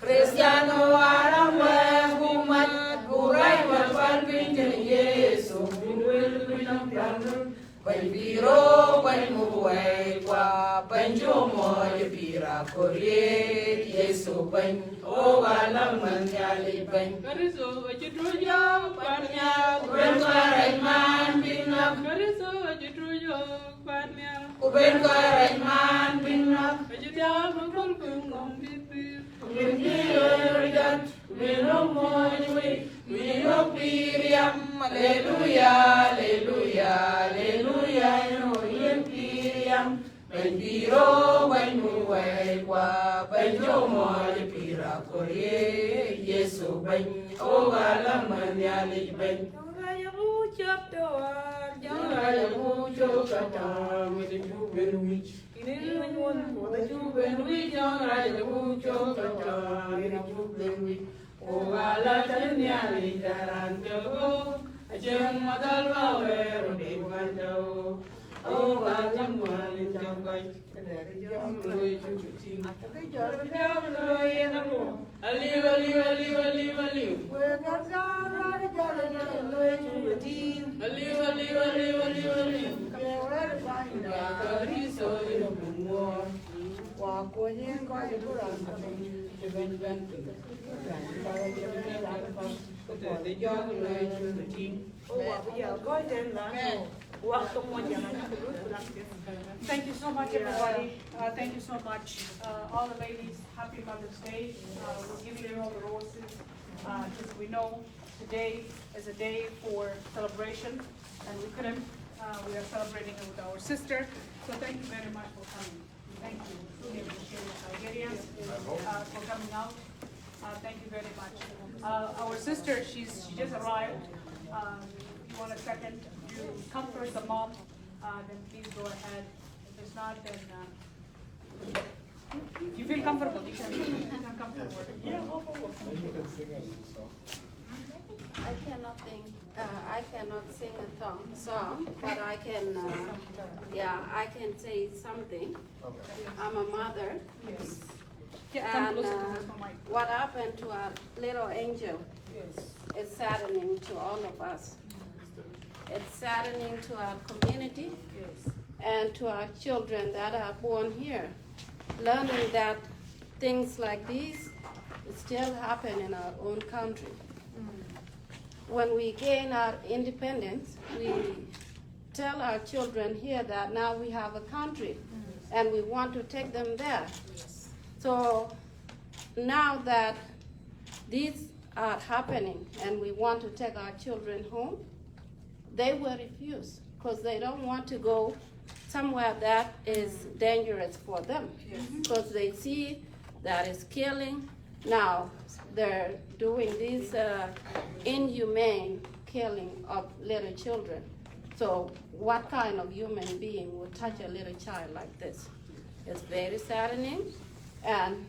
Cristiano Aramwe Gumat Burai Wal Yesu Pen biro pen muwe kwa pen jomo ye pira korie Yesu pen o galang manyali pen kariso ajitruyo panya pen karaiman binap kariso ajitruyo panya pen karaiman binap ajitya mangkol kungom bibir Hallelujah, hallelujah, hallelujah, no yempiriam. Bendiro, benmuwe, kwa benjomo pira korie, Yesu ben, o galam manyali ben. Jaya ucap doa, jaya ucap kata, menuju benwich. Ini menuju benwich, jaya ucap kata, menuju benwich. O gala tanyali jaran jauh, ajeng madal bawe rode bukanjau. O galam malin jangkai, dari jam loy cuci. Jam loy enamu, aliu aliu aliu aliu aliu. Jalan jalan loy cuci. Aliu aliu aliu aliu aliu. Kari soy rumor, wakonya kau bulan kami jalan jalan. Thank you so much, everybody. Thank you so much, all the ladies. Happy Mother's Day. We're giving you all the roses. Because we know today is a day for celebration, and we couldn't. We are celebrating it with our sister. So thank you very much for coming. Thank you. We appreciate Calgarians for coming out. Thank you very much. Our sister, she just arrived. You want a second to comfort the mom? Then please go ahead. If it's not, then if you feel comfortable, you can come forward. Yeah, I cannot sing a song, but I can, I can say something. I'm a mother. Yes. And what happened to our little angel is saddening to all of us. It's saddening to our community and to our children that are born here, learning that things like these still happen in our own country. When we gain our independence, we tell our children here that now we have a country and we want to take them there. So now that these are happening and we want to take our children home, they will refuse because they don't want to go somewhere that is dangerous for them because they see that is killing. Now, they're doing this inhumane killing of little children. So what kind of human being would touch a little child like this? It's very saddening, and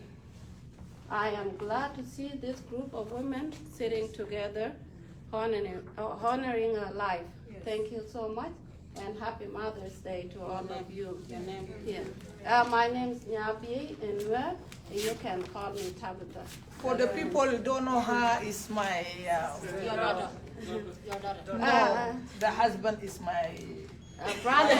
I am glad to see this group of women sitting together, honoring her life. Yes. Thank you so much, and happy Mother's Day to all of you. Your name? Yeah. My name is Nyabi Enwe, and you can call me Tabitha. For the people who don't know her, is my your daughter. Your daughter. No, the husband is my brother.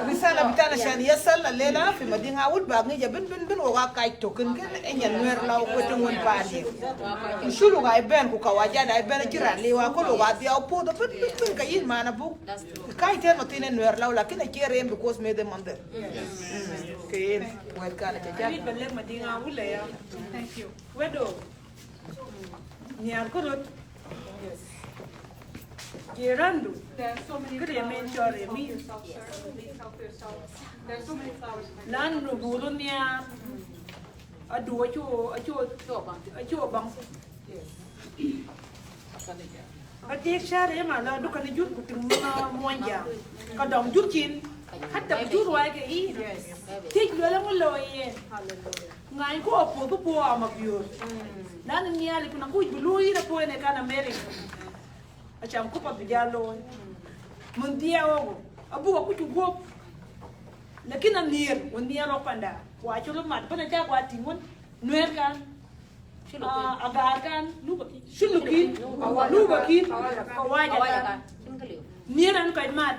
Risala bitana shani yasal lela fi madinga wul bagni jabin bin oga kai token ken enyan wer law ko tungun pani shulu ga ben ku kawaja da ben kira lewa ko lo ga dia po do bin ka yin mana bu kai ten no tinen wer law la kin kere because me de mande ken wer kana ja Ni belle madinga wul ya. Thank you. Wedo. Ni arkorot. Yes. Gerandu. There are so many Good flowers. mentor Help me. yourself, sir. Please help yourself. There are so many flowers. Lan no burunya. Adu acho bang. Batik share ma la duka ni jut kuting moanja. Ka dom jut chin. Hatta jut wa ke i. Tik lo la mo lo ye. Ngai ko po amagyo. Lan ni ali kuna ku bului na po ne kana meri. Acham ko pa bijalo. Mundia ogo. Abu aku cukup. Lakini amir, undia ro panda. Wa chulo mat pana ja kwa timun. Nuer kan. Agar kan shulukin. Lubakin. Kawaja kan. Miran kai mat.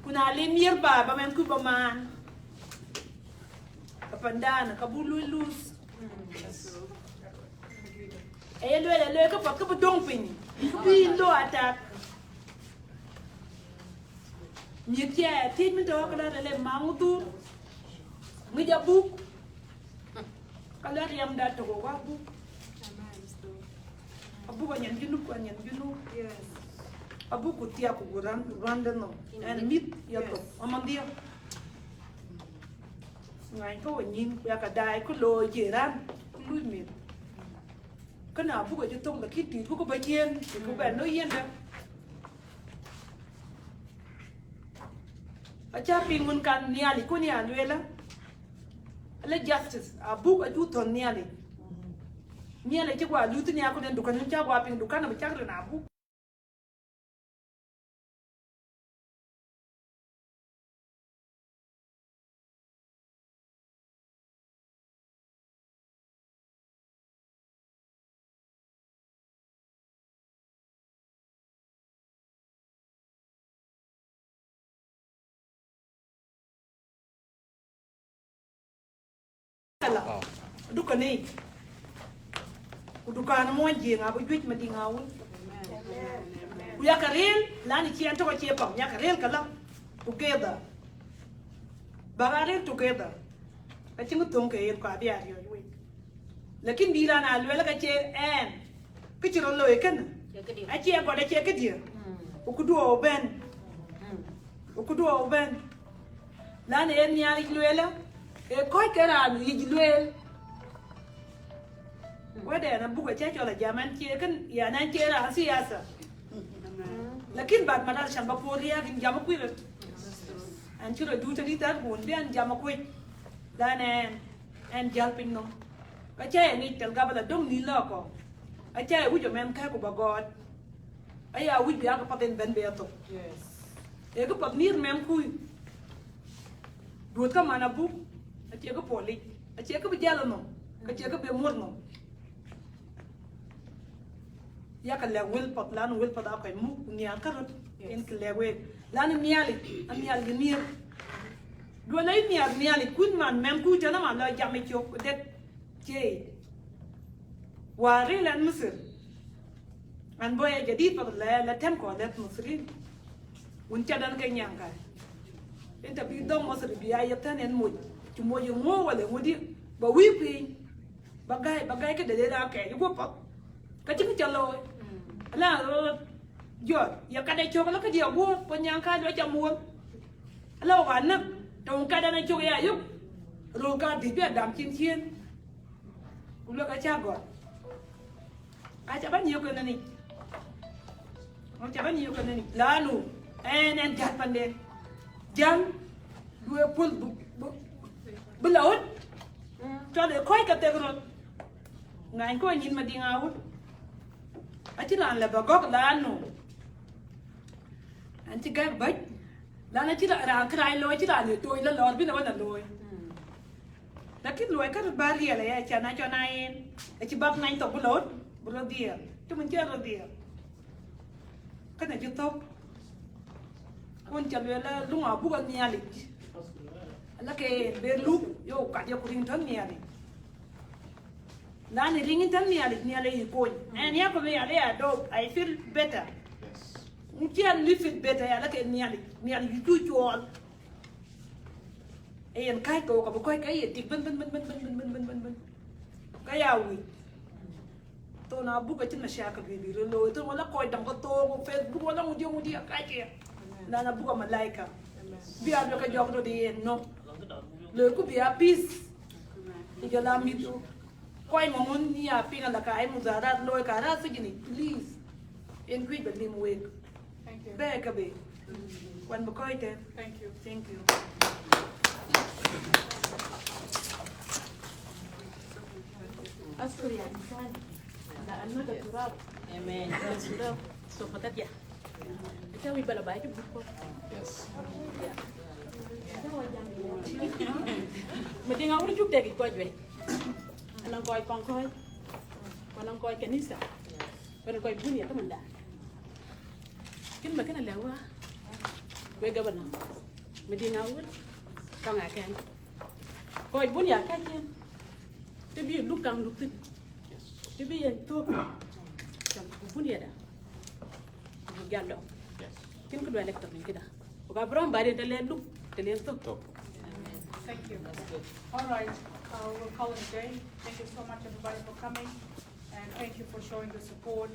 Kuna le mir ba men ku ba man. Kapandana kabulu lus. Le ka pa ka dong pin. Pi ndo atak. Nyitia tin min to kala le mangutur. Ngi jabuk. Kala yam da to wa bu. Abu ko nyen jinu ko nyen jinu. Yes. Abu ko tia ko randa no. En mit ya to amandia. Ngai ko nyin ya ka dai ko lo jiran. Lui mit. Kana abu ko jitong la kiti ko ba yen ko ba no yen da. Acha pingun kan niali ko niya luela. La justice abu ko juton niali. Niali ci kwa lutu niya ko den dukan ci kwa ping dukan ba chakre na abu. Dukani. Dukan mo jenga bu juj madinga wul. Ya karel lani ci anto ko ci pam ya karel kala together. Bagare together. Ka ci ngutong ke yer ka biya yo wi. Lakin dira na lwela ka ci en. Ki ci ro lo eken. A ci ko da ci ke dir. Ku do ben. Ku do ben. Lani en ya lwela. E ko kera ni lwela. Wada na buga cewa la jaman ce kan ya nan ce ra siyasa lakin ba madal shan ba poliya gin jama ku an ciro duta di tar gon den jama ku dan en jalping no ka ce ni tel ga bala dom ni la ko a ce wu jo men ka ko ba god aya wu bi aka paten ben be to yes e ko pat nir men ku duot ka mana bu a ce ko poli a ce ko bi jalo no ka ce ko be mur no ya ka le wil pot lan wil pot akoy mu ni an karot en ke le we lan miali am mial ni mir do lay miali kun man mem ku jana ma la jam ci ko det ci wa ri lan misir an boye jadid pot la tem ko det musrin un ca dan kay ñanka enta bi dom mo bi ya tan en mo ci mo yo mo wala ngodi ba wi pi bagay ke de da ke ko pot ka ci chalo la yo ya ka de chok la ka dia wo po nyang ka do cha mo la wa na Trong cái đó này chụp ya giúp rồi cái thì biết đam chín thiên cũng là cái cha gọi ai chả bắt nhiều cái này không chả bắt nhiều cái này là nu en chặt phần đen jam dua pun belaut cho để khói cái tê rồi ngày coi nhìn mà đi ngáo anh chỉ là bà góc là nu anh chỉ cái bách là nó chỉ là rằng cái lối chỉ là để tôi là lối biết là vấn lối là cái lối các bà rìa này chả nói cho này chỉ bắp này tổng belaut belaut dia chứ mình chưa rồi dia cái này chưa tốt con chả biết là lúc nào bút ăn nhà lịch là cái bên lúc yo cả dia kuring thân nhà lịch là này ringin thân nhà lịch coi and ya có nhà lịch do I feel better mungkin live it better ya là cái nhà lịch chu chuột em cái cô có coi cái gì bên cái nào tôi nói bút cái chân là xe cái gì rồi tôi nói coi đăng cái tô Facebook nó muốn đi cái kia là nó bút mà like cả biar được cái job rồi đi no lời của biar peace thì cái làm gì đó coi mà muốn đi à pin là cái muốn ra ra lôi cả ra cái gì please em quyết định tìm việc bé cái gì quan bút coi thế Thank you. أذكر يا إنسان لأنك تراب Amen. التراب سوف ترجع تسوي بلا بايك mà tiếng Áo nó chút đẹp coi vậy anh coi con coi còn anh coi kanisa còn anh coi bún ya teman dah kan makan lewa we gaban mà tiếng Áo con ngã cái coi bún ya cái gì tôi biết lúc càng lúc tin tôi biết tôi chẳng bún ya dah galo kin ko do elector ni kida ko abram bare de len look de len to Thank you. All right, we'll call it a day. Thank you so much, everybody, for coming, and thank you for showing the support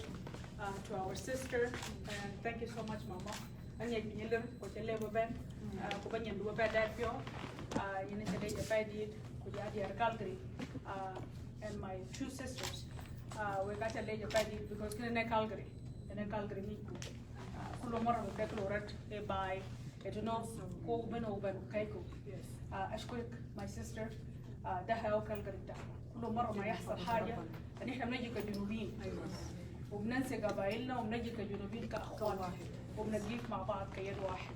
to our sister. And thank you so much, Mama. And yet, you live for the level band. Ko banyan duwa ba that pure. You need to lay the bed did. Ko ya di Calgary. And my two sisters. We got to lay the bed did because in Calgary. In Calgary ni. Kulo mara ko deklo rat e by. Ito no ko open kaiko. أشكرك my sister ده Calgary ده كل مرة ما يحصل حاجة إن إحنا بنجي كجنوبيين وبننسى قبائلنا وبنجي كجنوبيين كأخوان وبنجيك مع بعض كيد واحد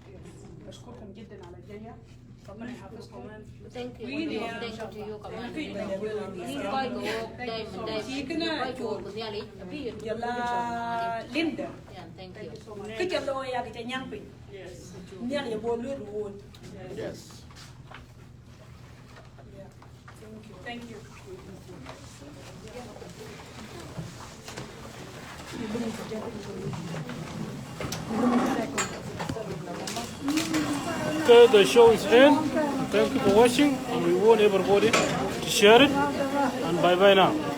بشكركم جدا على الجاية ربنا يحفظكم. Thank you. Thank you to you كمان. coi của đây của nhà lý. là Linda Thank you. cái chân đôi cái chân nhang bị nhà là buồn lươn buồn Yes. Thank you. Okay, the show is end. Thank you for watching, and we want everybody to share it. And bye bye now.